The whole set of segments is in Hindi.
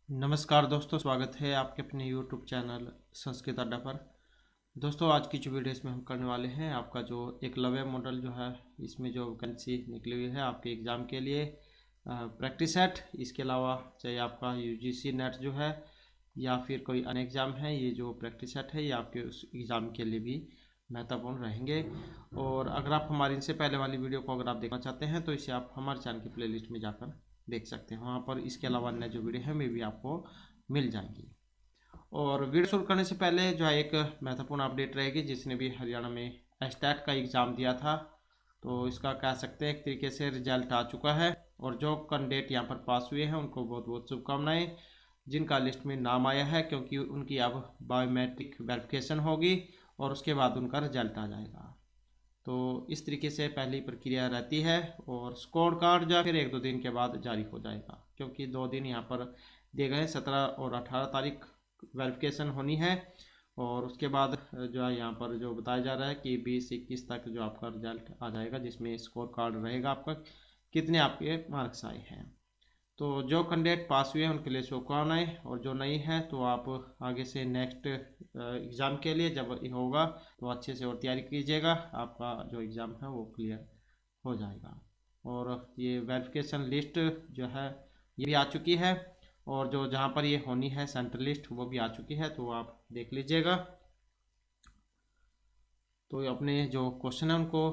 नमस्कार दोस्तों, स्वागत है आपके अपने YouTube चैनल संस्कृत अड्डा पर। दोस्तों, आज की जो वीडियो इसमें हम करने वाले हैं, आपका जो एकलव्य मॉडल जो है, इसमें जो वैकेंसी निकली हुई है आपके एग्ज़ाम के लिए प्रैक्टिस सेट, इसके अलावा चाहे आपका UGC नेट जो है या फिर कोई अन्य एग्ज़ाम है, ये जो प्रैक्टिस सेट है ये आपके उस एग्ज़ाम के लिए भी महत्वपूर्ण रहेंगे। और अगर आप हमारी इनसे पहले वाली वीडियो को अगर आप देखना चाहते हैं तो इसे आप हमारे चैनल की प्लेलिस्ट में जाकर देख सकते हैं। वहाँ पर इसके अलावा अन्य जो वीडियो है वे भी आपको मिल जाएंगी। और वीडियो शुरू करने से पहले जो है एक महत्वपूर्ण अपडेट रहेगी। जिसने भी हरियाणा में एस्टैट का एग्ज़ाम दिया था तो इसका कह सकते हैं एक तरीके से रिजल्ट आ चुका है। और जो कैंडिडेट यहाँ पर पास हुए हैं उनको बहुत बहुत शुभकामनाएं। जिनका लिस्ट में नाम आया है, क्योंकि उनकी अब बायोमेट्रिक वेरिफिकेशन होगी और उसके बाद उनका रिजल्ट आ जाएगा। तो इस तरीके से पहली प्रक्रिया रहती है और स्कोर कार्ड जो है फिर 1-2 दिन के बाद जारी हो जाएगा, क्योंकि 2 दिन यहाँ पर दिए गए हैं, 17 और 18 तारीख वेरिफिकेशन होनी है। और उसके बाद जो है यहाँ पर जो बताया जा रहा है कि 20-21 तक जो आपका रिजल्ट आ जाएगा, जिसमें स्कोर कार्ड रहेगा आपका कितने आपके मार्क्स आए हैं। तो जो कैंडिडेट पास हुए हैं उनके लिए शुभकामनाएं, और जो नहीं है तो आप आगे से नेक्स्ट एग्ज़ाम के लिए जब ये होगा तो अच्छे से और तैयारी कीजिएगा। आपका जो एग्ज़ाम है वो क्लियर हो जाएगा। और ये वेरिफिकेशन लिस्ट जो है ये भी आ चुकी है, और जो जहाँ पर ये होनी है सेंट्रल लिस्ट वो भी आ चुकी है, तो आप देख लीजिएगा। तो अपने जो क्वेश्चन है उनको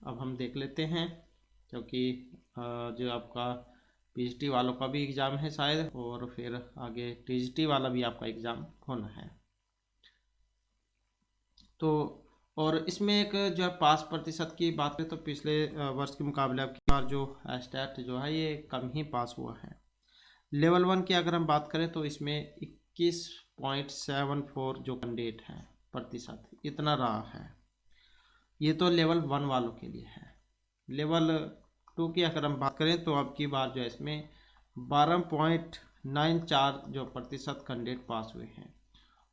अब हम देख लेते हैं, क्योंकि जो आपका PGT वालों का भी एग्ज़ाम है शायद, और फिर आगे TGT वाला भी आपका एग्ज़ाम होना है। तो और इसमें एक जो है पास प्रतिशत की बात करें तो पिछले वर्ष के मुकाबले अब की बार जो स्टैट जो है ये कम ही पास हुआ है। लेवल 1 की अगर हम बात करें तो इसमें 21.74 जो कैंडिडेट है प्रतिशत इतना रहा है। ये तो लेवल 1 वालों के लिए है। लेवल 2 की अगर हम बात करें तो अब की बार जो है इसमें 12.94 जो प्रतिशत कैंडिडेट पास हुए हैं।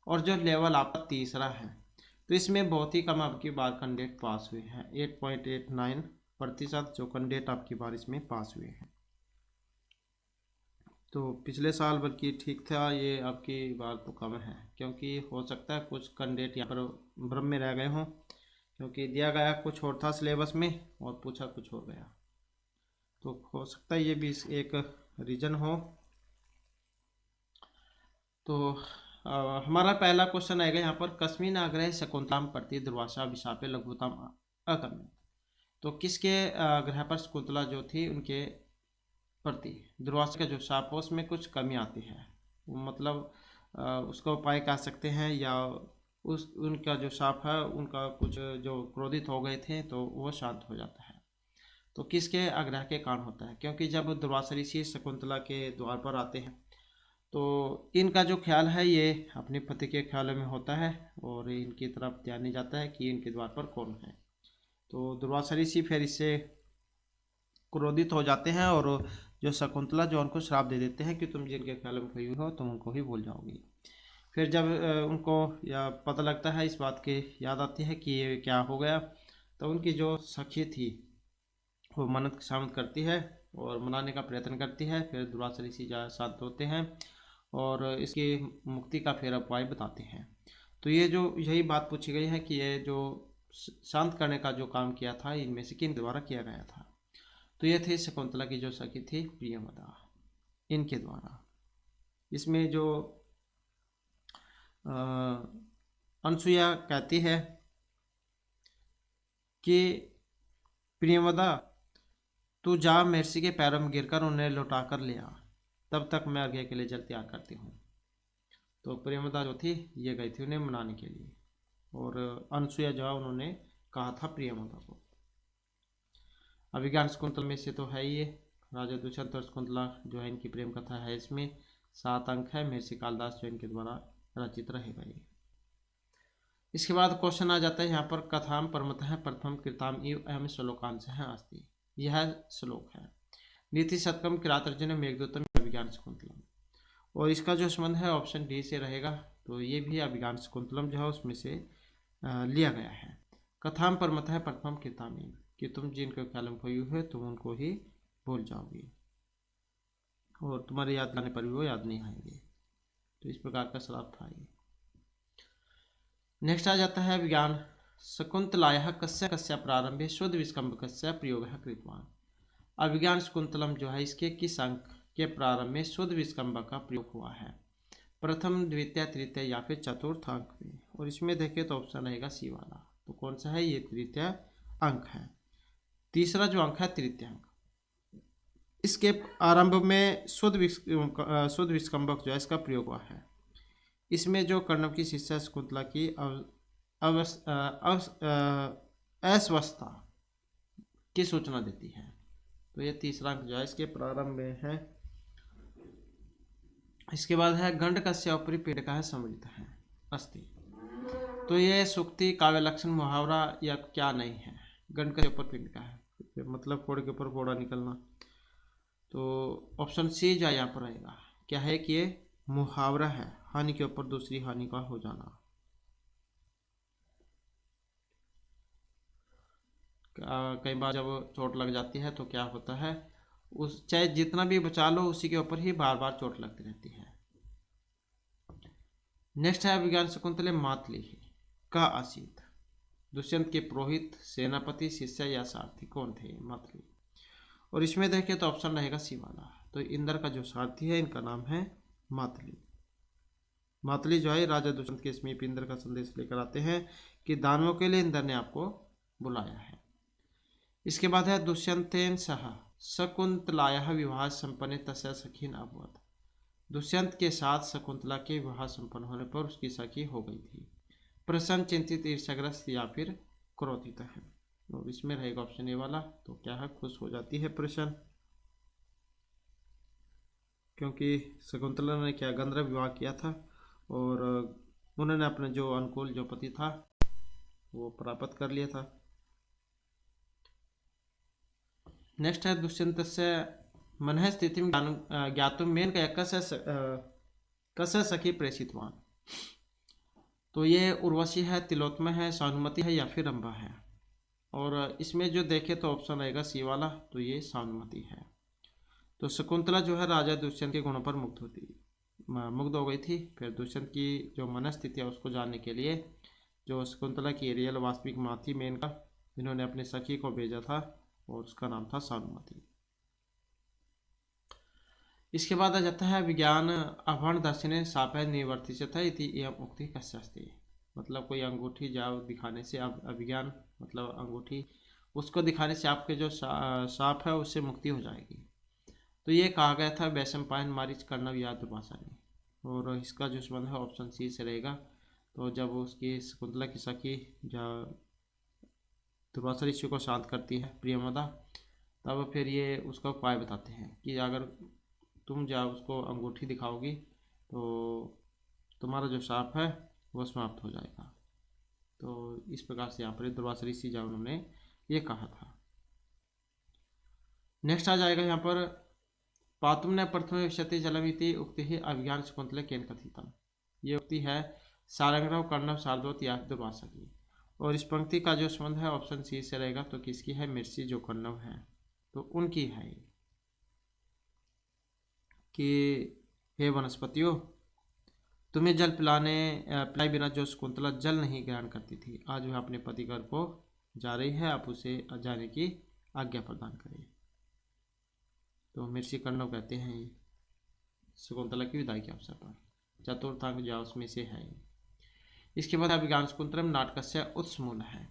और जो लेवल आपका तीसरा है तो इसमें बहुत ही कम आपकी बार कैंडिडेट पास हुए हैं। 8.89% जो कैंडिडेट आपकी बार इसमें पास हुए हैं। तो पिछले साल बल्कि ठीक था, ये आपकी बार तो कम है, क्योंकि हो सकता है कुछ कैंडिडेट यहाँ पर भ्रम में रह गए हों, क्योंकि दिया गया कुछ और था सिलेबस में और पूछा कुछ और गया। तो हो सकता है ये भी एक रीज़न हो। तो हमारा पहला क्वेश्चन आएगा यहाँ पर, कस्मिन् आग्रहे शकुन्तलाम प्रति दुर्वासा विशापे लघुताम अकर्मण्य। तो किसके आग्रह पर शकुंतला जो थी उनके प्रति दुर्वासा का जो शाप है उसमें कुछ कमी आती है। मतलब उसका उपाय कह सकते हैं, या उस उनका जो शाप है उनका कुछ जो क्रोधित हो गए थे तो वो शांत हो जाता है। तो किसके आग्रह के कारण होता है, क्योंकि जब दुर्वासा ऋषि शकुंतला के द्वार पर आते हैं तो इनका जो ख्याल है ये अपने पति के ख्यालों में होता है, और इनकी तरफ ध्यान नहीं जाता है कि इनके द्वार पर कौन है। तो दुर्वासा ऋषि फिर इससे क्रोधित हो जाते हैं, और जो शकुंतला जो उनको श्राप दे देते हैं कि तुम जिनके ख्यालों में खोई हुई हो तुम उनको ही भूल जाओगी। फिर जब उनको या पता लगता है, इस बात की याद आती है कि ये क्या हो गया, तो उनकी जो सखी थी वो मन्नत शामिल करती है और मनाने का प्रयत्न करती है। फिर दुर्वासा ऋषि शांत होते हैं और इसकी मुक्ति का फिर उपाय बताते हैं। तो ये जो यही बात पूछी गई है कि ये जो शांत करने का जो काम किया था इनमें से किन द्वारा किया गया था। तो ये थे शकुंतला की जो सखी थी प्रियवदा, इनके द्वारा। इसमें जो अनसुईया कहती है कि प्रियवदा तू जा महर्षि के पैरों में गिरकर उन्हें लौटा कर ले आ, तब तक मैं आगे के लिए जल त्याग करती हूँ। तो प्रेमदा जो थी ये गई थी उन्हें मनाने के लिए, और अनसुईया जो है उन्होंने कहा था प्रियमदा को। अभिज्ञान शकुंतला में से तो है ये राजा दुष्यंत और शकुंतला जो है इनकी प्रेम कथा है। इसमें 7 अंक है, महर्षि कालिदास जो इनके द्वारा रचित रहेगा ये। इसके बाद क्वेश्चन आ जाता है यहाँ पर, कथाम परमतः प्रथम कृताम इव अहम श्लोकांश है अस्ति। यह श्लोक है, नीति शतकम किरातर्जुन मेघदूतम अभिज्ञान शकुंतलम। और इसका जो संबंध है ऑप्शन डी से रहेगा। तो ये भी अभिज्ञान शकुंतलम जो है उसमें से लिया गया है। कथाम परमतः प्रथम कृतामी, कि तुम जिनके ख्याल में खोई हुई हो तुम उनको ही भूल जाओगी और तुम्हारे याद लाने पर भी वो याद नहीं आएंगे। तो इस प्रकार का श्राप था ये। नेक्स्ट आ जाता है विज्ञान शकुंतलायाः कस्य कस्य प्रारंभे शोध विस्कंभकस्य प्रयोगः कृतवान्। अभिज्ञान शकुंतलम जो है इसके किस अंक के प्रारंभ में शोध विस्कंभक का प्रयोग हुआ है, प्रथम द्वितीय तृतीय या फिर चतुर्थ अंक में। और इसमें देखें तो ऑप्शन रहेगा सी वाला। तो कौन सा है, ये तृतीय अंक है। तीसरा जो अंक है तृतीय अंक, इसके आरंभ में शुद्ध विस्कंभक जो है इसका प्रयोग हुआ है। इसमें जो कर्णव की शिष्या शकुंतला की अस्वस्थता की सूचना देती है। तो ये तीसरा अंक जो है इसके प्रारंभ में है। इसके बाद है गंड कस्य उपरि पेड़ का है समृद्ध है अस्ति। तो ये सूक्ति काव्य लक्षण मुहावरा या क्या नहीं है, गंड के ऊपर पिंड का है, मतलब फोड़ के ऊपर फोड़ा निकलना। तो ऑप्शन सी जो यहाँ पर आएगा क्या है कि ये मुहावरा है, हानि के ऊपर दूसरी हानि का हो जाना। कई बार जब चोट लग जाती है तो क्या होता है, उस चाहे जितना भी बचा लो उसी के ऊपर ही बार बार चोट लगती रहती है। नेक्स्ट है विज्ञान शकुंतले मातली का आसित। दुष्यंत के पुरोहित, सेनापति, शिष्य या सारथी कौन थे मातली। और इसमें देखें तो ऑप्शन रहेगा सी वाला। तो इंद्र का जो सारथी है इनका नाम है मातली। मातली जो है राजा दुष्यंत के समीप इंद्र का संदेश लेकर आते हैं कि दानवों के लिए इंद्र ने आपको बुलाया है। इसके बाद है दुष्यंतेन सह शकुंतलायाः विवाह संपन्न तस्य सखीन अभवत्। दुष्यंत के साथ शकुंतला के विवाह संपन्न होने पर उसकी सखी हो गई थी। प्रसन्न, चिंतित, ईर्ष्याग्रस्त या फिर क्रोधित है। और इसमें रहेगा ऑप्शन ए वाला। तो क्या है, खुश हो जाती है प्रसन्न, क्योंकि शकुंतला ने क्या गंधर्व विवाह किया था और उन्होंने अपने जो अनुकूल जो पति था वो प्राप्त कर लिया था। नेक्स्ट है दुष्यंत से मनः स्थिति ज्ञातुम मेन का कस्य सखी प्रेषितवान। तो ये उर्वशी है, तिलोत्तमा है, सानुमति है या फिर रंभा है। और इसमें जो देखे तो ऑप्शन रहेगा सी वाला। तो ये सानुमति है। तो शकुंतला जो है राजा दुष्यंत के गुणों पर मुग्ध हो गई थी। फिर दुष्यंत की जो मनस्थिति है उसको जानने के लिए जो शकुंतला की रियल वास्तविक माँ थी मेनका, जिन्होंने अपने सखी को भेजा था, और उसका नाम था सानुमति। इसके बाद आ जाता है विज्ञान आभरण दर्शने सापय निवर्तिष्यथ इति एवं उक्ति कस्य अस्ति। मतलब कोई अंगूठी जाओ दिखाने से, अभिज्ञान मतलब अंगूठी, उसको दिखाने से आपके जो साप है उससे मुक्ति हो जाएगी। तो ये कहा गया था वैशंपायन, मारीच, कर्णव या दुर्वासा ने। और इसका जो संबंध है ऑप्शन सी से रहेगा। तो जब उसकी शकुंतला की सखी जब दुर्वासा ऋषि को शांत करती है प्रियमदा, तब फिर ये उसका उपाय बताते हैं कि अगर तुम जब उसको अंगूठी दिखाओगी तो तुम्हारा जो शाप है वो समाप्त हो जाएगा। तो इस प्रकार से यहाँ पर दुर्वासा ऋषि जब उन्होंने ये कहा था। नेक्स्ट आ जाएगा यहाँ पर पातुम ने प्रथम विशति जलमिति उक्ति ही अभिज्ञान शकुंतले केन कथितम। ये उक्ति है सारंगराव, कर्णव, शार्दूल या दुर्वासा की। और इस पंक्ति का जो संबंध है ऑप्शन सी से रहेगा। तो किसकी है, मिर्ची जो कर्णव है तो उनकी है ये कि हे वनस्पतियों, तुम्हें जल पिलाए बिना जो शकुंतला जल नहीं ग्रहण करती थी, आज वह अपने पति घर को जा रही है, आप उसे जाने की आज्ञा प्रदान करें। तो मिर्ची कर्णव कहते हैं ये शकुंतला की विदाई के अवसर पर। चतुर्थांक जो उसमें से है। इसके बाद अभिज्ञान शकुंतलम नाटकस्य उत्समूल है।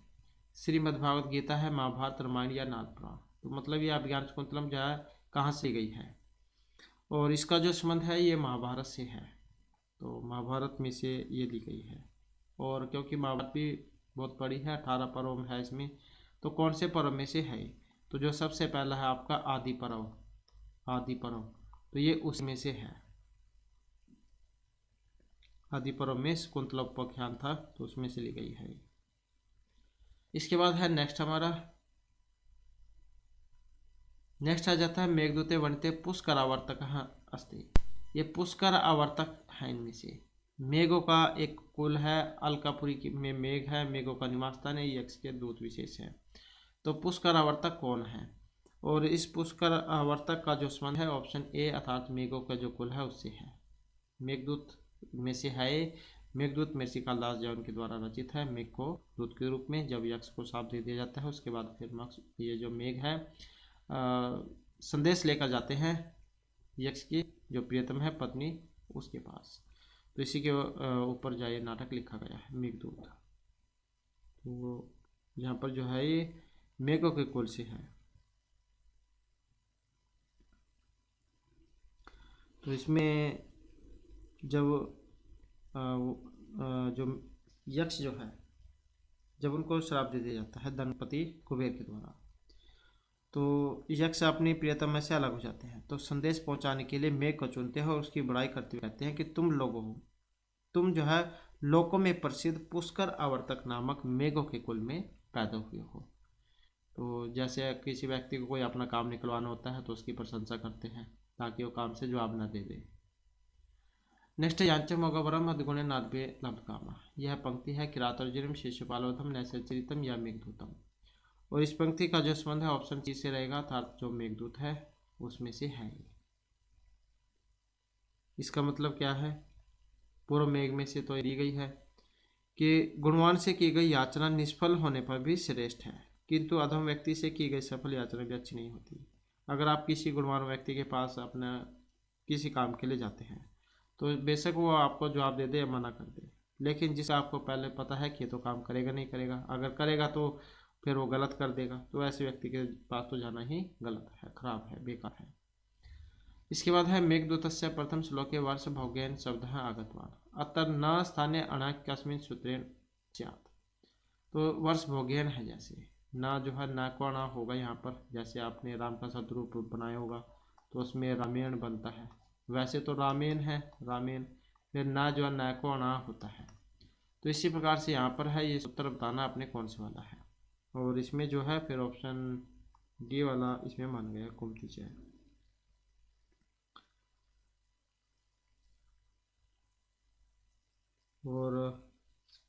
श्रीमद्भागवत गीता है, महाभारत, रामायण या नाथ पुराण। तो मतलब ये अभिज्ञान शकुंतलम जो है कहाँ से गई है, और इसका जो संबंध है ये महाभारत से है। तो महाभारत में से ये ली गई है। और क्योंकि महाभारत भी बहुत बड़ी है, 18 पर्व है इसमें, तो कौन से पर्व में से है, तो जो सबसे पहला है आपका आदि पर्व, तो ये उसमें से है। आदि पर्व में शकुंतला उपाख्यान था, तो उसमें से ली गई है। इसके बाद है नेक्स्ट आ जाता है मेघदूते वनिते पुष्कर आवर्तक अस्ति। ये पुष्कर आवर्तक है। इनमें से मेघों का एक कुल है, अलकापुरी में मेघ है, मेघों का निवास स्थान है, यक्ष के दूत विशेष है। तो पुष्कर आवर्तक कौन है, और इस पुष्कर आवर्तक का जो संबंध है ऑप्शन ए अर्थात मेघों का जो कुल है उससे है। मेघदूत में से है। मेघदूत महर्षि कालिदास जैन के द्वारा रचित है। मेघ को दूत के रूप में जब यक्ष को शाप दे दिया जाता है, उसके बाद फिर ये जो मेघ है संदेश लेकर जाते हैं यक्ष की जो प्रियतम है पत्नी उसके पास। तो इसी के ऊपर जो ये नाटक लिखा गया है मेघदूत। तो यहाँ पर जो है ये मेघों के कुल से है। तो इसमें जब जो यक्ष जो है जब उनको श्राप दे दिया जाता है धनपति कुबेर के द्वारा, तो यक्ष अपनी प्रियतमा से अलग हो जाते हैं। तो संदेश पहुंचाने के लिए मेघ को चुनते हैं और उसकी बड़ाई करते हुए कहते हैं कि तुम जो है लोकों में प्रसिद्ध पुष्कर आवर्तक नामक मेघों के कुल में पैदा हुए हो। तो जैसे किसी व्यक्ति को कोई अपना काम निकलवाना होता है तो उसकी प्रशंसा करते हैं ताकि वो काम से जवाब न दे दे। नेक्स्ट यांच मोगवरम अद्गुणे नाद्भे लब्धकामा। यह पंक्ति है किरातर्जुनीम शिशुपालोधम नैसचरितम या मेघदूतम। और इस पंक्ति का जो संबंध है ऑप्शन सी से रहेगा, अर्थात जो मेघदूत है उसमें से है। इसका मतलब क्या है? पूर्व मेघ में से तो दी गई है कि गुणवान से की गई याचना निष्फल होने पर भी श्रेष्ठ है, किंतु अधम व्यक्ति से की गई सफल याचना भी अच्छी नहीं होती। अगर आप किसी गुणवान व्यक्ति के पास अपना किसी काम के लिए जाते हैं तो बेशक वो आपको जवाब दे दे या मना कर दे, लेकिन जिसे आपको पहले पता है कि ये तो काम करेगा नहीं करेगा, अगर करेगा तो फिर वो गलत कर देगा, तो ऐसे व्यक्ति के पास तो जाना ही गलत है, खराब है, बेकार है। इसके बाद है मेघदूतस्य प्रथम श्लोके वर्ष भोगेन शब्द है आगतवान अतर न स्थाने अणाक्यस्मिन् सूत्रेण स्यात्। तो वर्ष भोगेन है, जैसे ना जो है ना को अणा होगा यहाँ पर, जैसे आपने राम का शत्रुप बनाया होगा तो उसमें रामेण बनता है, वैसे तो रामेण है रामेण, फिर ना जो है ना को अणा होता है। तो इसी प्रकार से यहाँ पर है, ये सूत्र बताना अपने कौन से वाला है। और इसमें जो है फिर ऑप्शन डी वाला इसमें मान गया कुमति है। और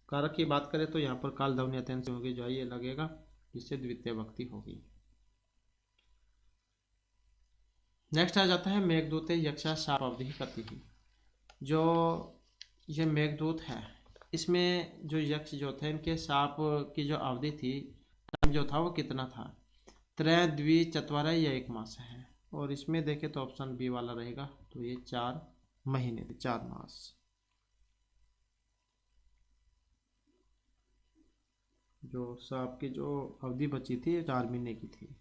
कारक की बात करें तो यहाँ पर काल ध्वनि अत्यंत से होगी, जो ये लगेगा जिससे द्वितीय भक्ति होगी। नेक्स्ट आ जाता है मेघदूते यक्षा शाप अवधि कति ही। जो ये मेघदूत है इसमें जो यक्ष जो थे इनके शाप की जो अवधि थी, टाइम जो था वो कितना था? त्रय द्वि चतवारा या 1 मास है। और इसमें देखें तो ऑप्शन बी वाला रहेगा, तो ये 4 महीने थे, 4 मास। जो शाप की जो अवधि बची थी 4 महीने की थी।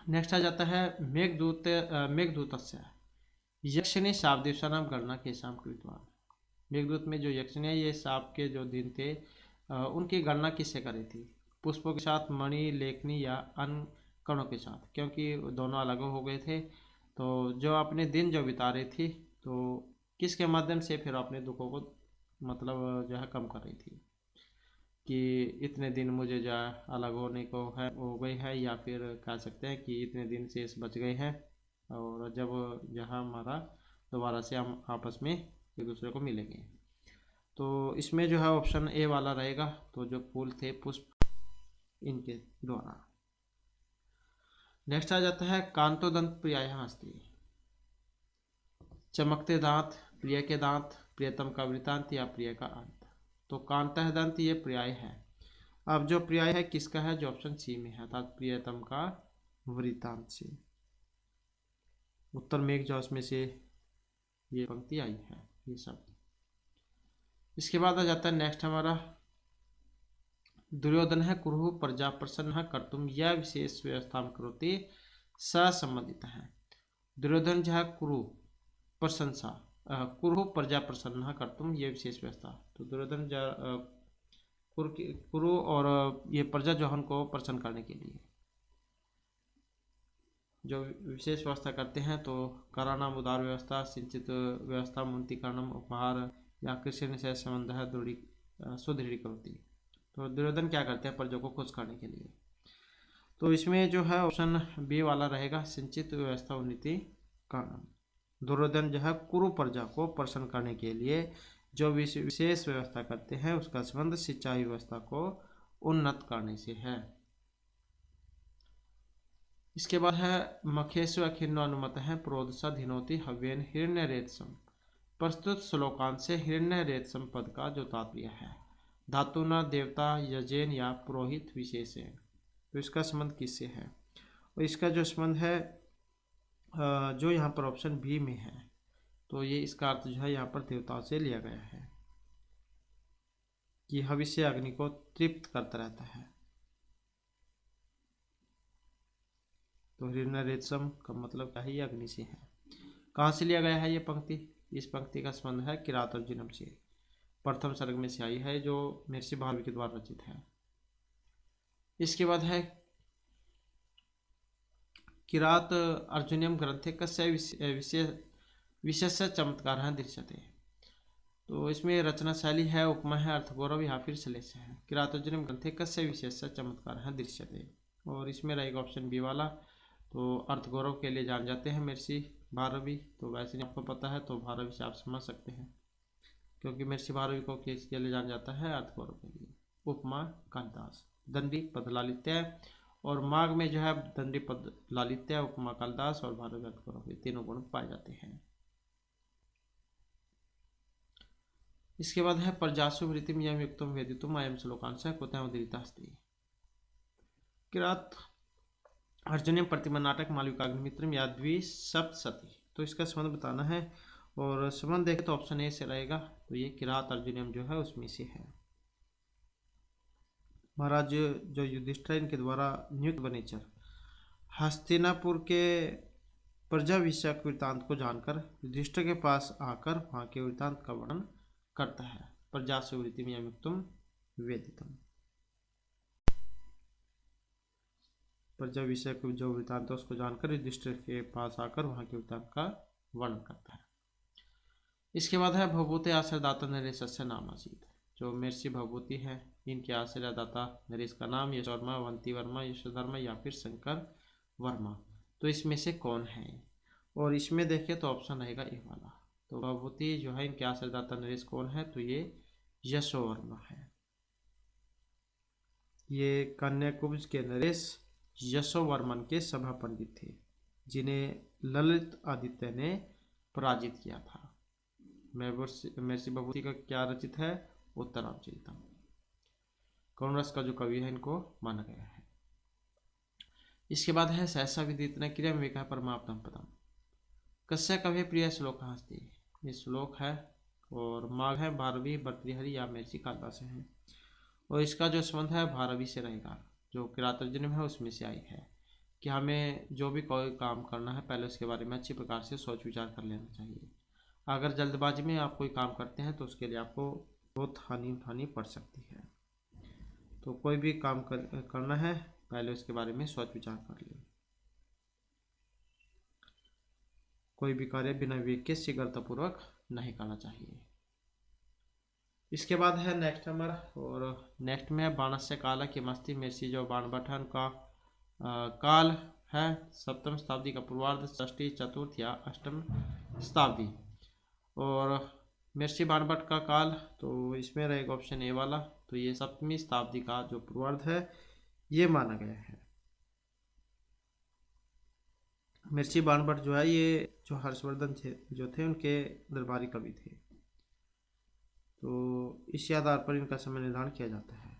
नेक्स्ट आ जाता है मेघदूतस्य यक्षिणी शाप दिवसानाम गणना के शाम कृतवान। मेघदूत में जो यक्षिणी है ये शाप के जो दिन थे उनकी गणना किससे करी थी? पुष्पों के साथ, मणि, लेखनी या अन्य कणों के साथ, क्योंकि दोनों अलग हो गए थे। तो जो अपने दिन जो बिता रही थी तो किसके माध्यम से फिर अपने दुखों को मतलब जो है कम कर रही थी कि इतने दिन मुझे जो है अलग होने को है हो गई है, या फिर कह सकते हैं कि इतने दिन शेष बच गए हैं और जब जहाँ हमारा दोबारा से हम आपस में एक दूसरे को मिलेंगे। तो इसमें जो है ऑप्शन ए वाला रहेगा, तो जो फूल थे पुष्प इनके द्वारा। नेक्स्ट आ जाता है कांतोदंत प्रियाय हस्ती। चमकते दांत, प्रिय के दांत, प्रियतम का वृतांत या प्रिय का अंत। तो कांतः दंत ये पर्याय है। अब जो पर्याय है किसका है? जो ऑप्शन सी में है, अर्थात प्रियतम का वृतांत से। उत्तर मेघ जो उसमें से ये पंक्ति आई है, ये सब। इसके बाद आ जाता है नेक्स्ट हमारा दुर्योधन है कुरु प्रजा प्रसन्न कर्तुम यह विशेष व्यवस्था करोति संबंधित है। दुर्योधन जो है कुरु प्रशंसा कुरु प्रजा प्रसन्न कर्तुम ये विशेष व्यवस्था। तो दुर्योधन कुरु और ये प्रजा जो उनको प्रसन्न करने के लिए जो विशेष व्यवस्था करते हैं, तो करानाम उदार व्यवस्था, सिंचित व्यवस्था, मुंतिकरणम उपहार या कृषि से संबंध है सुदृढ़ीकरोति। तो दुर्योधन क्या करते हैं प्रजा को खुश करने के लिए? तो इसमें जो है ऑप्शन बी वाला रहेगा, सिंचित व्यवस्था उन्नति कारणम। दुर्योधन जो है कुरु प्रजा को प्रसन्न करने के लिए जो विशेष व्यवस्था करते हैं उसका संबंध सिंचाई व्यवस्था को उन्नत करने से है। इसके बाद है मखेश्व खिन्नो अनुमत है प्रोदसा धिनोति हव्येन हिरण्य रेतसम। प्रस्तुत श्लोकांत से हिरण्य रेतसम पद का जो तात्पर्य है धातु न देवता यजेन या पुरोहित विशेषण, तो इसका संबंध किससे है? और इसका जो संबंध है जो यहाँ पर ऑप्शन बी में है, तो ये इसका अर्थ जो है यहाँ पर देवताओं से लिया गया है कि हविष्य अग्नि को तृप्त करता रहता है। तो हिरण्य रेतसम का मतलब क्या है? ये अग्नि से है। कहाँ से लिया गया है ये पंक्ति? इस पंक्ति का संबंध है किरात अर्जुनम से, प्रथम सर्ग में से आई है जो महर्षि भारवी के द्वारा रचित है। इसके बाद है किरात अर्जुनियम ग्रंथे कस्य विशेष चमत्कार है दृश्यते, तो इसमें रचना शैली है, उपमा है, अर्थगौरव या फिर श्लेष है। किरात अर्जुनियम ग्रंथे कस्य विशेष चमत्कार है दृश्यते, और इसमें रहेगा ऑप्शन बी वाला। तो अर्थगौरव के लिए जान जाते हैं महर्षि भारवी, तो वैसे नहीं आपको पता है तो भारवी से आप समझ सकते हैं, क्योंकि महर्षि भारवी को किसके लिए जाना जाता है? अर्थगौरव के लिए। उपमा कालिदास, दंडी पद लालित्य, और माघ में जो है दंडी पद लालित्य, उपमा कालिदास और भारवी अर्थगौरव, ये तीनों गुण पाए जाते हैं। इसके बाद है प्रजासु वृत्तिम यम युक्तम वेदितुम अयम श्लोकांश कुतः उदीरितास्ति। किरात अर्जुनियम प्रतिमा नाटक मालविकाग्निमित्रम या द्विसप्तशती, तो इसका संबंध बताना है, और संबंध देखें तो ऑप्शन ए से रहेगा, तो ये किरात अर्जुनियम जो है उसमें से है। महाराज जो युधिष्ठिर इनके द्वारा नियुक्त बनेचर हस्तिनापुर के प्रजा विषयक वृत्तांत को जानकर युधिष्ठिर के पास आकर वहां के वृत्तांत का वर्णन करता है। प्रजासु वृत्तिम यम युक्तम वेदितम, प्रजा विषय को जो वृत्तांत है उसको जानकर युधिष्ठिर के पास आकर वहां के वृत्तांत का वर्णन करता है। इसके बाद है भवभूति आश्रयदाता नरेशस्य नाम आसीत, जो महर्षि भवभूति है इनके आश्रयदाता नरेश का नाम यश वर्मा, अवंती वर्मा, यशोधर्मा या फिर शंकर वर्मा, तो इसमें से कौन है? और इसमें देखें तो ऑप्शन रहेगा ए वाला। तो भवभूति जो है इनके आश्रयदाता नरेश कौन है? तो ये यशोवर्मा है। ये कन्याकुब्ज के नरेश यशोवर्मन के सभा पंडित थे, जिन्हें ललित आदित्य ने पराजित किया था। महर्षि भवभूति का क्या रचित है? उत्तरामचरितम। कौन रस का जो कवि है इनको माना गया है। इसके बाद है सहसा विदित न क्रिया विवेक परमाप्तम पदम, कस्य कवि प्रिय श्लोक हस्ती, ये श्लोक है, और माघ है, भारवी, भर्तृहरि या महर्षि कालिदास है, और इसका जो संबंध है भारवी से रहेगा, जो किरात अर्जुनियम है उसमें से आई है कि हमें जो भी कोई काम करना है पहले उसके बारे में अच्छी प्रकार से सोच विचार कर लेना चाहिए। अगर जल्दबाजी में आप कोई काम करते हैं तो उसके लिए आपको बहुत हानि उठानी पड़ सकती है। तो कोई भी काम करना है पहले उसके बारे में सोच विचार कर ले। कोई भी कार्य बिना विवेक के शीघ्रतापूर्वक नहीं करना चाहिए। इसके बाद है नेक्स्ट नंबर, और नेक्स्ट में है बाणस्य काल की मस्ती महर्षि जो बाणभट्ट है उनका काल है सप्तम शताब्दी का पूर्वार्ध, षष्ठी, चतुर्थ या अष्टम शताब्दी, और महर्षि बाणभट्ट का काल तो इसमें रहेगा ऑप्शन ए वाला। तो ये सप्तमी शताब्दी का जो पूर्वार्ध है ये माना गया है। महर्षि बाणभट्ट जो है ये जो हर्षवर्धन जो थे उनके दरबारी कवि थे, तो इस आधार पर इनका समय निर्धारण किया जाता है।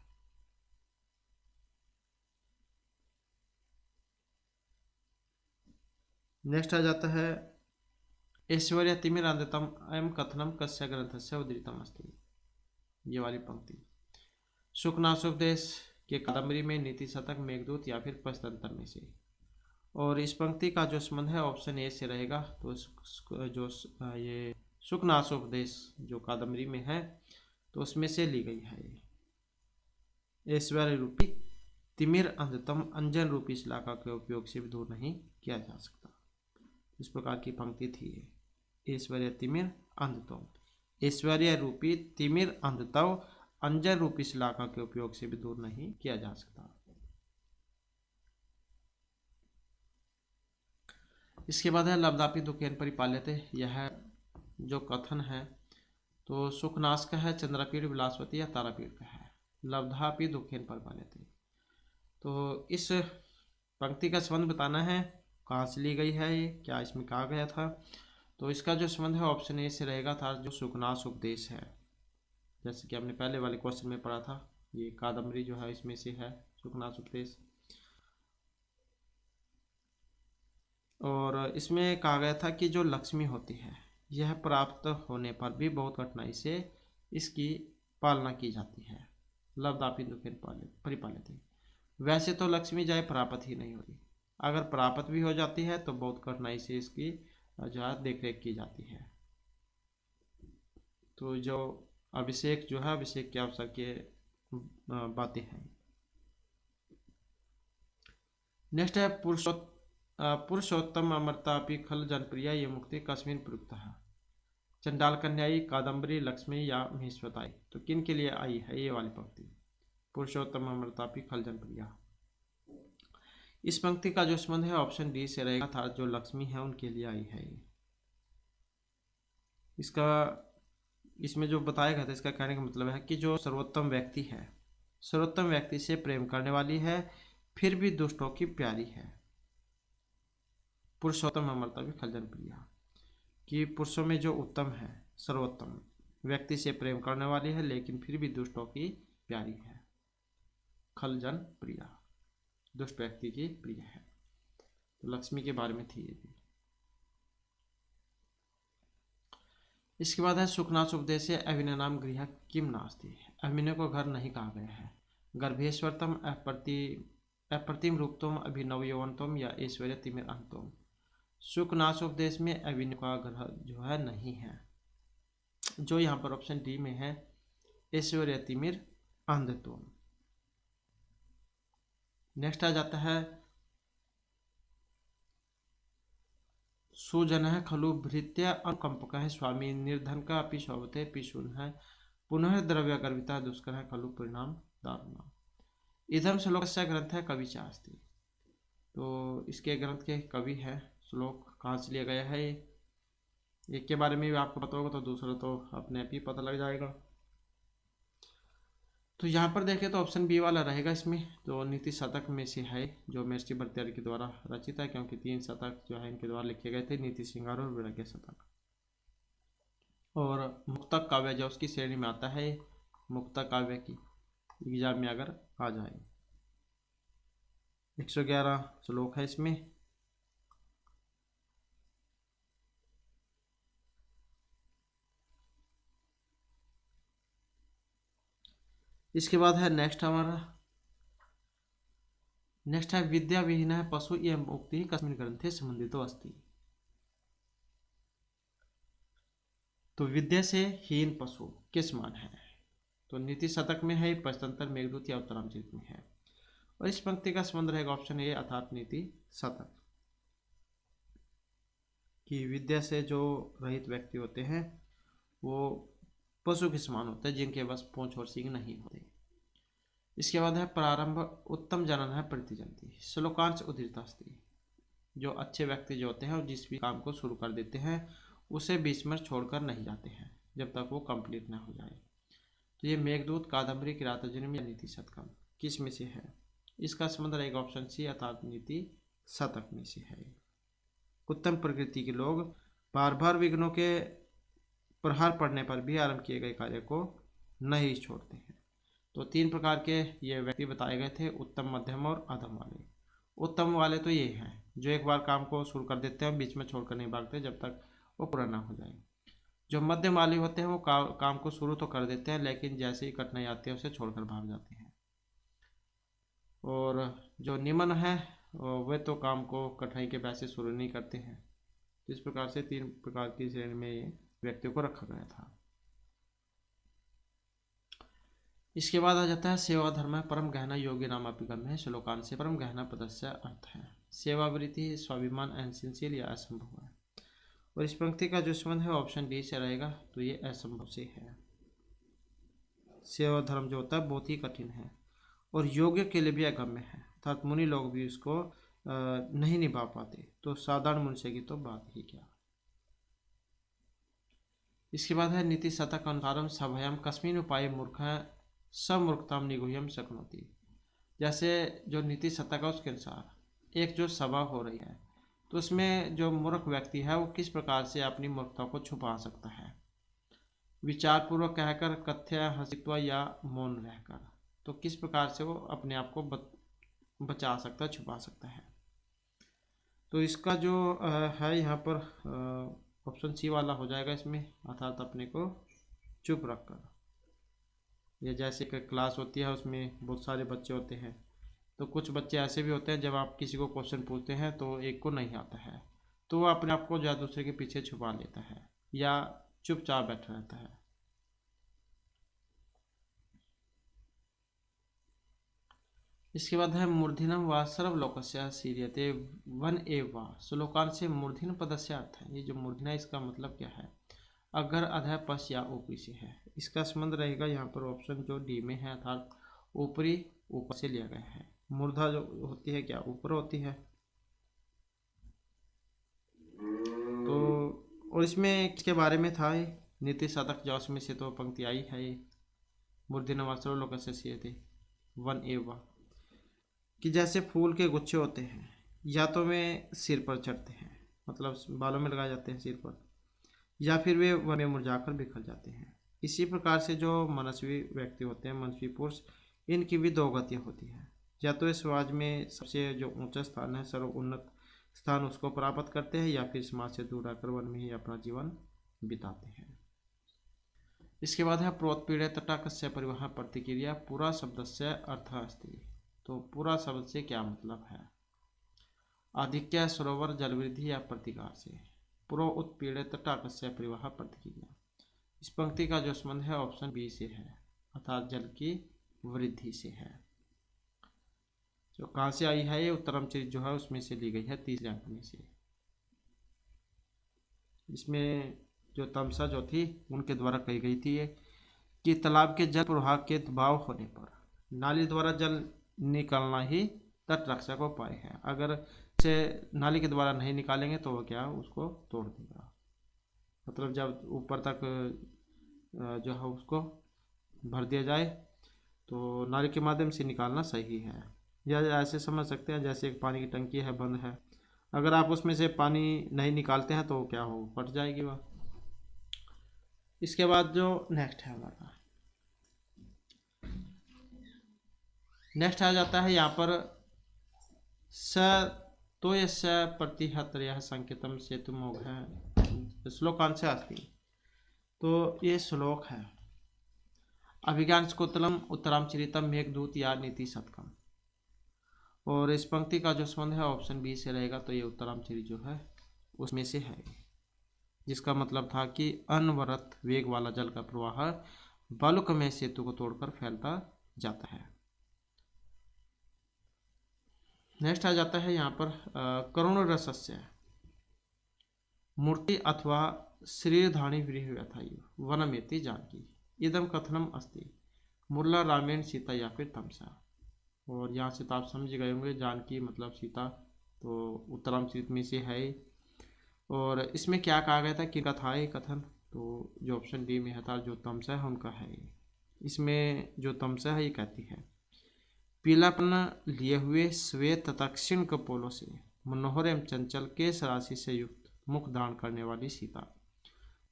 नेक्स्ट आ जाता है ऐश्वर्य तिमिरांधतम अयम कथनम कस्य ग्रंथस्य उद्धृतम अस्ति, ये वाली पंक्ति शुकनाशोपदेश के कादम्बरी में, नीति शतक, मेघदूत या फिर पंचतंत्र में से, और इस पंक्ति का जो संबंध है ऑप्शन ए से रहेगा। तो जो ये शुकनाशोपदेश जो कादम्बरी में है तो उसमें से ली गई है। ये ऐश्वर्य रूपी तिमिर अंधतम अंजन रूपी शिलाका के उपयोग से भी दूर नहीं किया जा सकता, इस प्रकार की पंक्ति थी। ऐश्वर्य तिमिर अंधतम, ऐश्वर्य रूपी तिमिर अंधतव अंजन रूपी शिलाका के उपयोग से भी दूर नहीं किया जा सकता। इसके बाद है लब्धापि दुखेन परिपाल्यते, यह जो कथन है तो सुखनाश का है, चंद्रपीठ, विलासवती या तारापीठ का है। लब्धापि दुखेन परिपाल्यते, तो इस पंक्ति का संबंध बताना है, कहाँ से ली गई है, ये क्या इसमें कहा गया था। तो इसका जो संबंध है ऑप्शन ए से रहेगा था, जो सुखनाश उपदेश है। जैसे कि हमने पहले वाले क्वेश्चन में पढ़ा था, ये कादम्बरी जो है इसमें से है सुखनाश उपदेश। और इसमें कहा गया था कि जो लक्ष्मी होती है यह प्राप्त होने पर भी बहुत कठिनाई से इसकी पालना की जाती है। लवदापी दुखेन परिपालित है। वैसे तो लक्ष्मी जाए प्राप्त ही नहीं होती, अगर प्राप्त भी हो जाती है तो बहुत कठिनाई से इसकी जो है देख रेख की जाती है। तो जो अभिषेक जो है, अभिषेक के अवसर के बातें हैं। नेक्स्ट है पुरुषोत्तम अमृतापि खल जनप्रिया ये मुक्ति कस्मिन प्रयुक्त है। चंडाल कन्याई, कादम्बरी, लक्ष्मी या महेश्वताई। तो किन के लिए आई है ये वाली पंक्ति? पुरुषोत्तम अमृतापि खल जनप्रिया। इस पंक्ति का जो संबंध है ऑप्शन डी से रहेगा था, जो लक्ष्मी है उनके लिए आई है ये। इसमें जो बताया गया था, इसका कहने का मतलब है कि जो सर्वोत्तम व्यक्ति है, सर्वोत्तम व्यक्ति से प्रेम करने वाली है, फिर भी दुष्टों की प्यारी है। पुरुषोत्तम अमृतापि खल जनप्रिया, कि पुरुषों में जो उत्तम है, सर्वोत्तम व्यक्ति से प्रेम करने वाली है, लेकिन फिर भी दुष्टों की प्यारी है। खल जन प्रिया, दुष्ट व्यक्ति की प्रिय है। तो लक्ष्मी के बारे में थी ये भी। इसके बाद है सुखनाश उपदेश अभिनय नाम गृह किम नास्ति। अभिनय को घर नहीं कहा गया है। गर्भेश्वरतम अप्रतिम रूपतम अभिनव यौवनतम या ऐश्वर्य तिमिर अंतम। सुखनाश उपदेश में अभिनय का ग्रह जो है नहीं है, जो यहाँ पर ऑप्शन डी में है ऐश्वर्य तिमिर अंधत्व। नेक्स्ट आ जाता है सुजन है खलु भृत्य अनुकंपक है स्वामी निर्धन का अपि शौवते पिशुन है पुनः द्रव्य गर्भिता दुष्कर है खलु परिणाम दारुणा। इधम श्लोक से ग्रंथ है कवि चास्ती। तो इसके ग्रंथ के कवि है, श्लोक कहाँ से लिया गया है ये, एक के बारे में भी आपको पता होगा तो दूसरा तो अपने आप ही पता लग जाएगा। तो यहाँ पर देखें तो ऑप्शन बी वाला रहेगा इसमें। तो नीति शतक में से है, जो महर्षि भर्तृहरि के द्वारा रचित है, क्योंकि 3 शतक जो है इनके द्वारा लिखे गए थे, नीति श्रृंगार और वैराग्य शतक। और मुक्तक काव्य जो उसकी श्रेणी में आता है, मुक्तक काव्य की एग्जाम में अगर आ जाए। 111 श्लोक है इसमें। इसके बाद है नेक्स्ट है विद्या विहीन है पशु एवं उक्ति कस्मिन ग्रंथे संबंधित अस्ति। तो विद्या से हीन पशु किस मान है? तो नीति शतक में है, पंचतंत्र, मेघदूत या उत्तरामचरित में है। और इस पंक्ति का संबंध रहेगा ऑप्शन ए अर्थात नीति शतक। कि विद्या से जो रहित व्यक्ति होते हैं वो पशु के समान होते हैं, जिनके बस पूंछ और सींग नहीं होते। इसके बाद है प्रारंभ उत्तम जनन है प्रतिजंती श्लोकांश उद्धृतास्ति। जो अच्छे व्यक्ति जो होते हैं और जिस भी काम को शुरू कर देते हैं उसे बीच में छोड़कर नहीं जाते हैं जब तक वो कंप्लीट ना हो जाए। तो ये मेघदूत, कादम्बरी, किरातार्जुनीय या नीति शतकम किस में से है? इसका संबंध रहेगा ऑप्शन सी अर्थात नीति शतक में से है। उत्तम प्रकृति के लोग बार बार विघ्नों के प्रहार पड़ने पर भी आरंभ किए गए कार्य को नहीं छोड़ते हैं। तो 3 प्रकार के ये व्यक्ति बताए गए थे, उत्तम, मध्यम और अधम वाले। उत्तम वाले तो ये हैं जो एक बार काम को शुरू कर देते हैं, बीच में छोड़कर नहीं भागते जब तक वो पूरा ना हो जाए। जो मध्यम वाले होते हैं वो काम को शुरू तो कर देते हैं, लेकिन जैसे ही कठिनाई आती है उसे छोड़कर भाग जाते हैं। और जो निम्न है वे तो काम को कठिनाई के वैसे शुरू नहीं करते हैं। इस प्रकार से 3 प्रकार की श्रेणी में ये व्यक्तियों को रखा गया था। इसके बाद आ जाता है सेवा धर्म है परम गहना योग्य नामापिगम है श्लोकान से परम गहना पदस्य अर्थ है। सेवावृत्ति स्वाभिमान अहंशील या असंभव है। और इस पंक्ति का जो संबंध है ऑप्शन डी से रहेगा, तो ये असंभव से है। सेवा धर्म जो होता है बहुत ही कठिन है और योग्य के लिए भी अगम्य है, अर्थात मुनि लोग भी इसको नहीं निभा पाते, तो साधारण मनुष्य की तो बात ही क्या। इसके बाद है नीति शतक अनुसारम सभयम कस्मिन उपाय मूर्ख समूर्खताम निगुह्यम शक्नोति। जैसे जो नीति शतक है उसके अनुसार एक जो सभा हो रही है तो उसमें जो मूर्ख व्यक्ति है वो किस प्रकार से अपनी मूर्खता को छुपा सकता है? विचारपूर्वक कहकर, कथ्य हंसित्व या मौन रहकर। तो किस प्रकार से वो अपने आप को बचा सकता है, छुपा सकता है? तो इसका जो है यहाँ पर ऑप्शन सी वाला हो जाएगा इसमें, अर्थात अपने को चुप रखकर। ये जैसे कि क्लास होती है उसमें बहुत सारे बच्चे होते हैं, तो कुछ बच्चे ऐसे भी होते हैं जब आप किसी को क्वेश्चन पूछते हैं तो एक को नहीं आता है तो वो अपने आप को जो है दूसरे के पीछे छुपा लेता है या चुपचाप बैठा रहता है। इसके बाद है मूर्धन्यम व सर्वलोकस्य सीर्यते वन एव वा। श्लोकांत से मूर्धन्य पदस्य अर्थ है। ये जो मूर्धन्य है इसका मतलब क्या है? अगर अधः पश या ऊपरी से है। इसका संबंध रहेगा यहाँ पर ऑप्शन जो डी में है, अर्थात ऊपरी, ऊपर से लिया गया है। मूर्धा जो होती है क्या ऊपर होती है। तो और इसमें किसके बारे में था? नीति शतक जो उसमें से तो पंक्ति आई है, मूर्धन्यम व सर्वलोकस्य सीर्यते वन एव वा, कि जैसे फूल के गुच्छे होते हैं या तो वे सिर पर चढ़ते हैं, मतलब बालों में लगाए जाते हैं सिर पर, या फिर वे वन में मुरझाकर बिखर जाते हैं। इसी प्रकार से जो मनस्वी व्यक्ति होते हैं, मनस्वी पुरुष, इनकी भी दो गतियाँ होती हैं। या तो इस समाज में सबसे जो ऊंचा स्थान है, सर्वोन्नत स्थान, उसको प्राप्त करते हैं, या फिर समाज से दूर आकर वन में ही अपना जीवन बिताते हैं। इसके बाद है प्रोत्पीड़े तटाकस्य परिवहन प्रतिक्रिया पूरा शब्द से अर्थ अस्ति। तो पूरा शब्द से क्या मतलब है? आधिक्य, सरोवर, जलवृद्धि या प्रतिकार से। पुरो उत्पीड़ित तटाकस्य परिवह प्रतिक्रिया। इस पंक्ति का जो संबंध है ऑप्शन बी से है, अर्थात जल की वृद्धि से है। जो कहाँ से आई है? ये उत्तरमचरित जो है उसमें से ली गई है, 30 अंक में से। इसमें जो तमसा जो थी उनके द्वारा कही गई थी ये कि तालाब के जल प्रवाह के दबाव होने पर नाली द्वारा जल निकलना ही तट रक्षा का उपाय है। अगर से नाली के द्वारा नहीं निकालेंगे तो वो क्या उसको तोड़ देगा। मतलब जब ऊपर तक जो है उसको भर दिया जाए तो नाली के माध्यम से निकालना सही है। या ऐसे समझ सकते हैं जैसे एक पानी की टंकी है, बंद है, अगर आप उसमें से पानी नहीं निकालते हैं तो क्या हो, फट जाएगी वह। इसके बाद जो नेक्स्ट है हमारा, नेक्स्ट आ जाता है यहाँ पर स तो यश प्रतिहत्र्य संकेतम सेतुमोघ है, श्लोकांश से आती। तो ये श्लोक है अभिज्ञानस्कोतलम उत्तरामचरितम मेघदूत या नीति शतकम। और इस पंक्ति का जो संबंध है ऑप्शन बी से रहेगा। तो ये उत्तरामचरित जो है उसमें से है, जिसका मतलब था कि अनवरत वेग वाला जल का प्रवाह बालुक में सेतु को तोड़कर फैलता जाता है। नेक्स्ट आ जाता है यहाँ पर करुण रसस्य मूर्ति अथवा श्रीधानी व्यूह वनमेति जानकी इदम कथनम अस्ति मुरला रामेण सीता या फिर तमसा। और यहाँ से तो आप समझ गए होंगे, जानकी मतलब सीता, तो उत्तरामचरित में से है। और इसमें क्या कहा गया था, किनका था ये कथन? तो जो ऑप्शन डी में था, जो तमसा है उनका है। इसमें जो तमसा है ये कहती है पीलापन लिए हुए श्वेत तथा क्षीण कपोलों से मनोहर एवं चंचल केश राशि से युक्त मुख दान करने वाली सीता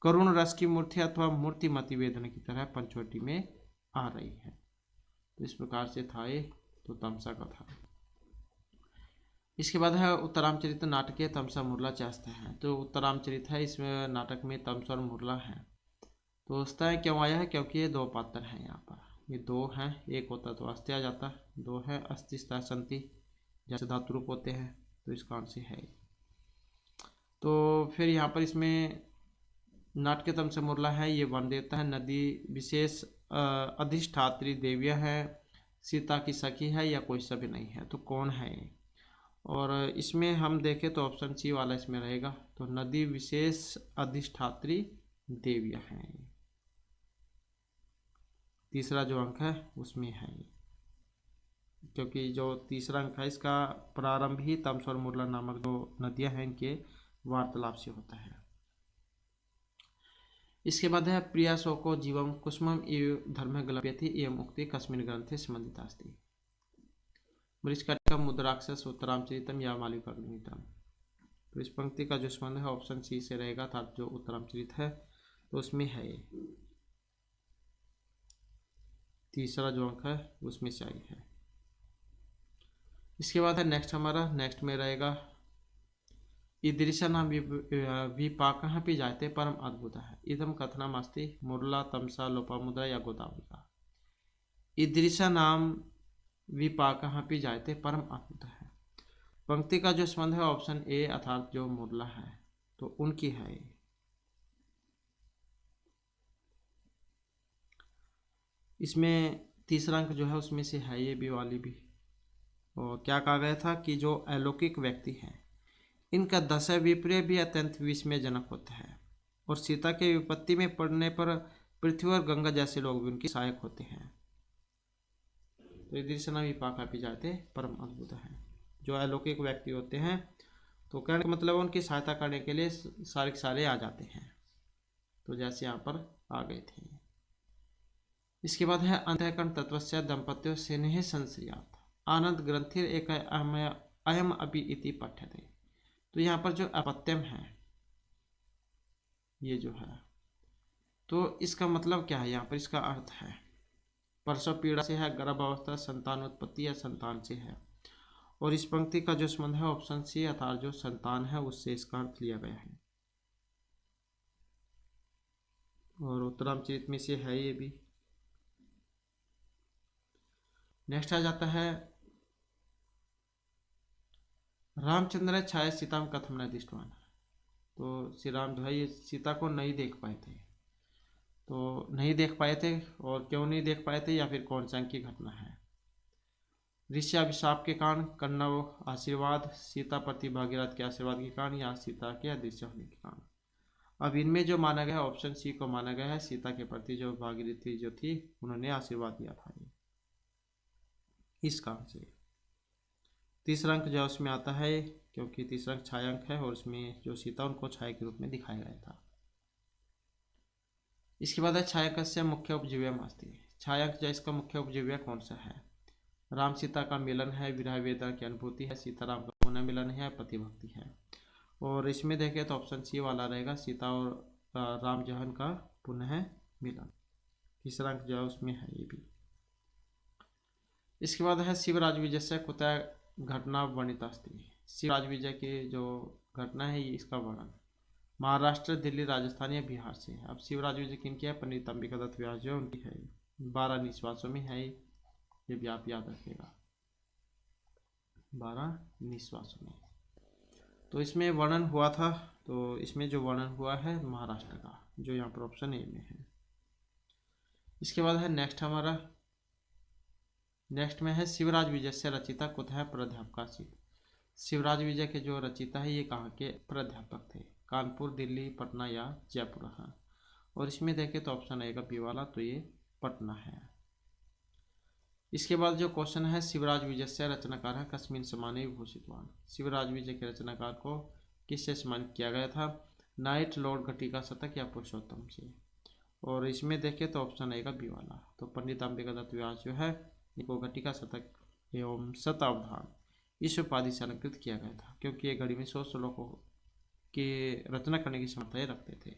करुण रस की मूर्ति अथवा मूर्तिमती वेदना की तरह पंचवटी में आ रही है। तो इस प्रकार से था ये, तो तमसा का था। इसके बाद है उत्तरामचरित नाटकीय तमसा मुरला चाहता है। तो उत्तरामचरित है, इसमें नाटक में तमसा और मुरला है। तो उसता क्यों आया है? क्योंकि ये दो पात्र हैं यहाँ पर, ये दो हैं, एक होता तो अस्त्य आ जाता, दो है अस्तिस्ता संति, जैसे धातु रूप होते हैं, तो इस कारण से है। तो फिर यहाँ पर इसमें नाटकीय तमसा मुरला है, ये वन देवता है, नदी विशेष अधिष्ठात्री देवियाँ हैं, सीता की सखी है या कोई सभी नहीं है, तो कौन है ये? और इसमें हम देखें तो ऑप्शन सी वाला इसमें रहेगा। तो नदी विशेष अधिष्ठात्री देवियाँ हैं, तीसरा जो अंक है उसमें है, क्योंकि जो तीसरा अंक है इसका प्रारंभ ही तमसा और मुरला नामक दो नदियां हैं इनके वार्तालाप से होता है। इसके बाद है प्रिया शोको जीवम कुसुमम एव धर्म गलभ्यति एवं उक्ति कस्मिन् ग्रंथे संबंधिता अस्ति। इसका एकम मुद्राक्षस उत्तरामचरितम या मालविकाग्निमित्रम। तो इस पंक्ति का जो संबंध है ऑप्शन सी से रहेगा, अर्थात जो उत्तरामचरित है तो उसमें है ये, तीसरा जो अंक है उसमें से आई है। इसके बाद है नेक्स्ट में रहेगा ईदृशा नाम विपाकः अपि जायते परम अद्भुतः इदम कथनम अस्ति मुरला तमसा लोपामुद्रा या गोदावरी। ईदृशा नाम विपाकः अपि जायते परम अद्भुतः, पंक्ति का जो संबंध है ऑप्शन ए अर्थात जो मुरला है तो उनकी है ये। इसमें तीसरा अंक जो है उसमें से है ये भी वाली भी। और क्या कहा गया था कि जो अलौकिक व्यक्ति हैं इनका दशा विपर्य भी अत्यंत विस्मयजनक होता है और सीता के विपत्ति में पड़ने पर पृथ्वी और गंगा जैसे लोग भी उनके सहायक होते हैं। तो ईदृशा विपाक भी जाते परम अद्भुत है, जो अलौकिक व्यक्ति होते हैं तो कहने का मतलब उनकी सहायता करने के लिए सारे सारे आ जाते हैं, तो जैसे यहाँ पर आ गए थे। इसके बाद है अंतःकरण तत्वस्य दंपत्यो स्नेह संश्रयात् आनंद ग्रंथिर एक अयम अपि इति पठ्यते। तो यहाँ पर जो अपत्यम है ये जो है तो इसका मतलब क्या है, यहाँ पर इसका अर्थ है प्रसव पीड़ा से है, गर्भावस्था, संतान उत्पत्ति या संतान से है। और इस पंक्ति का जो संबंध है ऑप्शन सी अर्थात जो संतान है उससे इसका अर्थ लिया गया है। और उत्तरामचरित में से है ये भी। नेक्स्ट आ जाता है रामचंद्र छाया सीताम कथम न दृष्टवान। तो श्री राम जो है ये सीता को नहीं देख पाए थे, तो नहीं देख पाए थे और क्यों नहीं देख पाए थे या फिर कौन सा की घटना है। ऋषि अभिशाप के कारण, कन्नव आशीर्वाद, सीता प्रति भागीरथ के आशीर्वाद के कारण या सीता के अदृश्य होने के कारण। अब इनमें जो माना गया है ऑप्शन सी को माना गया है, सीता के प्रति जो भागीरथी जो थी उन्होंने आशीर्वाद दिया था ये, इस कारण से। तीसरा अंक जो उसमें आता है क्योंकि तीसरा अंक छाया अंक है और उसमें जो सीता उनको छाया के रूप में दिखाया गया था। इसके बाद है छायाकस्य मुख्य उपजीव्यम अस्ति। छायांक जो इसका मुख्य उपजीव्य कौन सा है। राम सीता का मिलन है, विरह वेदना की अनुभूति है, सीताराम का पुनः मिलन है, पति भक्ति है। और इसमें देखें तो ऑप्शन सी वाला रहेगा, सीता और राम जहन का पुनः मिलन। तीसरा अंक जो है उसमें है ये भी। इसके बाद है शिवराज विजय से कुतः घटना वर्णित अस्ति। शिवराज विजय की जो घटना है ये इसका वर्णन महाराष्ट्र, दिल्ली, राजस्थान या बिहार से है। अब शिवराज विजय किनकी है, पंडित अंबिका दत्त व्यास जो उनकी है, 12 निश्वासों में है, ये भी आप याद रखिएगा, 12 निश्वासों में। तो इसमें वर्णन हुआ था, तो इसमें जो वर्णन हुआ है महाराष्ट्र का, जो यहाँ पर ऑप्शन ए में है। इसके बाद है नेक्स्ट में है शिवराज विजय से रचिता कुतः प्राध्यापकासीत्। शिवराज विजय के जो रचिता है ये कहाँ के प्राध्यापक थे, कानपुर, दिल्ली, पटना या जयपुर है। और इसमें देखें तो ऑप्शन आएगा बी वाला, तो ये पटना है। इसके बाद जो क्वेश्चन है शिवराज विजय से रचनाकार है कस्मिन् सम्माने विभूषितवान। शिवराज विजय के रचनाकार को किससे सम्मानित किया गया था, नाइट, लॉर्ड घटिका शतक या पुरुषोत्तम से। और इसमें देखें तो ऑप्शन आएगा बी वाला, तो पंडित अंबिका दत्त व्यास जो है इनको घटिका शतक एवं शतावधान इस उपाधि से अलंकृत किया गया था, क्योंकि ये घड़ी में 100 श्लोकों की रचना करने की क्षमता रखते थे।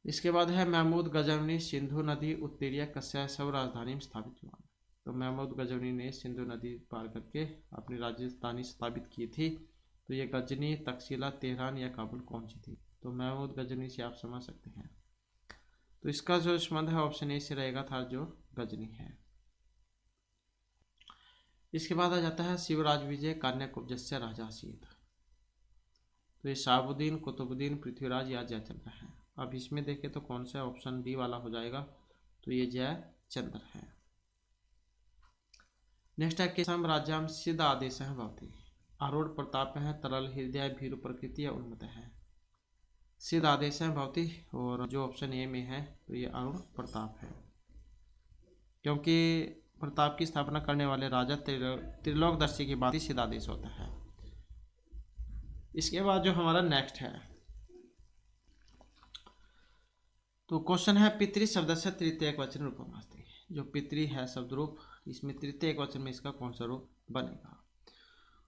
इसके बाद है महमूद गजनवी सिंधु नदी उत्तीर्य कस्य सब राजधानी में स्थापित हुआ। तो महमूद गजनवी ने सिंधु नदी पार करके अपनी राजधानी स्थापित की थी। तो ये गजनी, तक्षशिला, तेहरान या काबुल कौन सी थी। तो महमूद गजनवी से आप समझ सकते हैं। तो इसका जो संबंध है ऑप्शन ए से रहेगा था, जो गजनी है। इसके बाद आ जाता है शिवराज विजय कान्याकुब्जस्य राजासीत। तो ये शाहबुद्दीन, कुतुबुद्दीन, पृथ्वीराज या जयचंद्र है। अब इसमें देखें तो कौन सा ऑप्शन डी वाला हो जाएगा, तो ये जयचंद्र है। नेक्स्ट है केशम राज्याम सिद्ध आदेश है भवती। आरूढ़ प्रताप है, तरल हृदय, भीरु प्रकृति या उन्मत्त है। सिद्ध आदेश है भवती, और जो ऑप्शन ए में है तो ये आरूढ़ प्रताप है, क्योंकि प्रताप की स्थापना करने वाले राजा त्रिलोकदर्शी की बात ही सिद्ध आदेश होता है। इसके बाद जो हमारा नेक्स्ट है, तो क्वेश्चन है पितृ शब्द से तृतीय वचन रूपम अस्ति। जो पितृ है शब्द रूप इसमें तृतीय एकवचन में इसका कौन सा रूप बनेगा,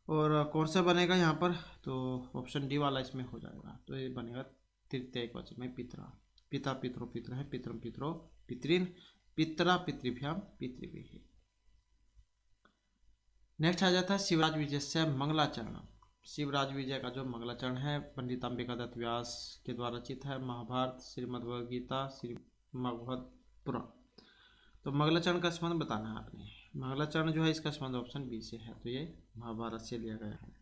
और कौन सा बनेगा यहाँ पर, तो ऑप्शन डी वाला इसमें हो जाएगा। तो ये बनेगा तृतीय एकवचन में पितरा। पिता पितरो पितर है, पितरम पितरो पितृन, पितरा पितृभ्याम पितृभिः। नेक्स्ट आ जाता है शिवराज विजय से मंगलाचरण। शिवराज विजय का जो मंगलाचरण है पंडित अंबिका दत्त व्यास के द्वारा रचित है। महाभारत, श्रीमद् भगवद गीता, श्रीमद् पुराण। तो मंगलाचरण का संबंध बताना है आपने। मंगलाचरण जो है इसका संबंध ऑप्शन बी से है, तो ये महाभारत से लिया गया है।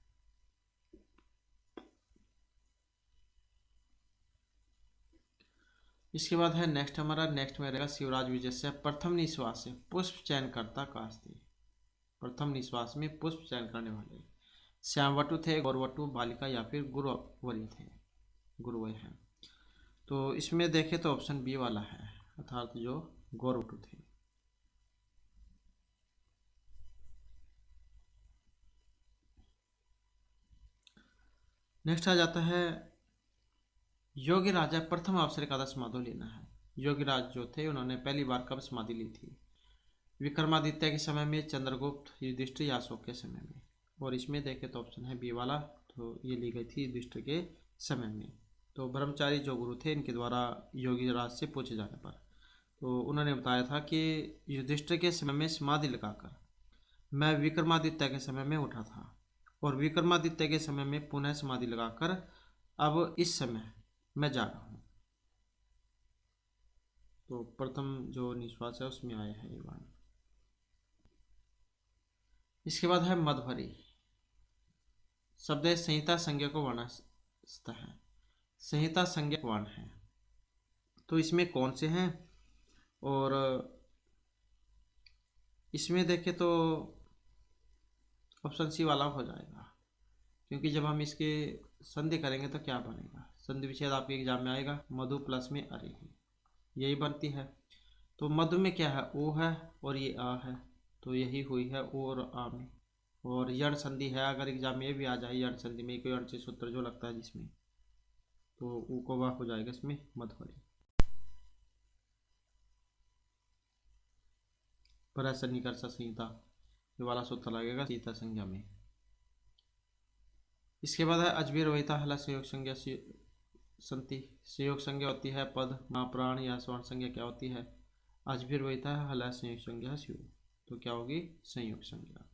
इसके बाद है नेक्स्ट हमारा, नेक्स्ट में रहेगा शिवराज विजय से प्रथम निश्वास से पुष्प चयन करता कास्ती। प्रथम निश्वास में पुष्प चयन करने वाले श्यामवटु थे, गौरवटु, बालिका या फिर गुरुवर्य थे, गुरुवर्य हैं। तो इसमें देखें तो ऑप्शन बी वाला है, अर्थात जो गौरवटु थे। नेक्स्ट आ जाता है योगी राजा प्रथम अवसर एकादश समाधि लेना है। योगी राज जो थे उन्होंने पहली बार कब समाधि ली थी? विक्रमादित्य के समय में, चंद्रगुप्त, युधिष्ठिर या अशोक के समय में। और इसमें देखें तो ऑप्शन है बी वाला, तो ये ली गई थी युधिष्ठिर के समय में। तो ब्रह्मचारी जो गुरु थे इनके द्वारा योगी राज से पूछे जाने पर तो उन्होंने बताया था कि युधिष्ठिर के समय में समाधि लगाकर मैं विक्रमादित्य के समय में उठा था, और विक्रमादित्य के समय में पुनः समाधि लगाकर अब इस समय मैं जा रहा हूँ। तो प्रथम जो निश्वास है उसमें आया है ये वाण। इसके बाद है मध्वरी शब्द संहिता संज्ञा को वर्णता है। संहिता संज्ञक वर्ण है, तो इसमें कौन से हैं, और इसमें देखें तो ऑप्शन सी वाला हो जाएगा, क्योंकि जब हम इसके संधि करेंगे तो क्या बनेगा, संधि विच्छेद आपके एग्जाम में आएगा, मधु प्लस में अरे यही बनती है। तो मधु में क्या है, ओ है और ये आ है, तो यही हुई है ओ और आ में। और यण संधि है, अगर एग्जाम में ये भी आ जाए यण संधि में कोई अणचि सूत्र जो लगता है जिसमें, तो ऊ को वाह हो जाएगा इसमें मधुरी। परासन्निकर्ष संहिता ये वाला सूत्र लगेगा सीता संज्ञा में। इसके बाद है अजबीर वहिता हला संयोग संज्ञा संति। संयोग संज्ञा होती है पद, माँ, प्राण या स्वर्ण संज्ञा क्या होती है, अजबीर वहिता हला संयोग संज्ञा शिव, तो क्या होगी संयोग संज्ञा।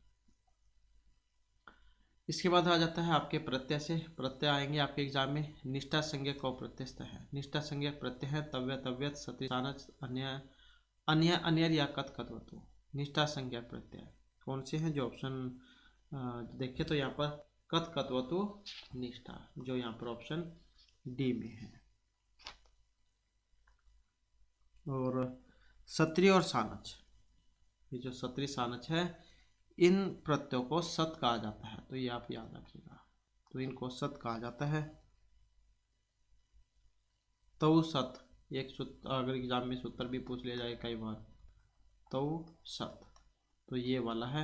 इसके बाद आ जाता है आपके प्रत्यय से। प्रत्यय आएंगे आपके एग्जाम में। निष्ठा संज्ञा को प्रत्ययस्थ है। निष्ठा संज्ञा प्रत्यय है तव्य, तव्यत, सत्रिसानच, अन्य, अन्य, अन्य या कत, कतवतु। निष्ठा संज्ञा प्रत्यय कौन से हैं, जो ऑप्शन देखें तो यहाँ पर कत, कतवतु, निष्ठा, जो यहाँ पर ऑप्शन डी में है। और सत्री और सानच, ये जो सत्री सानच है इन प्रत्ययों को सत कहा जाता है, तो ये आप याद रखिएगा। तो इनको सत कहा जाता है। तो सत एक सूत्र, अगर एग्जाम में सूत्र भी पूछ लिया जाए कई बार, तो सत, तो ये वाला है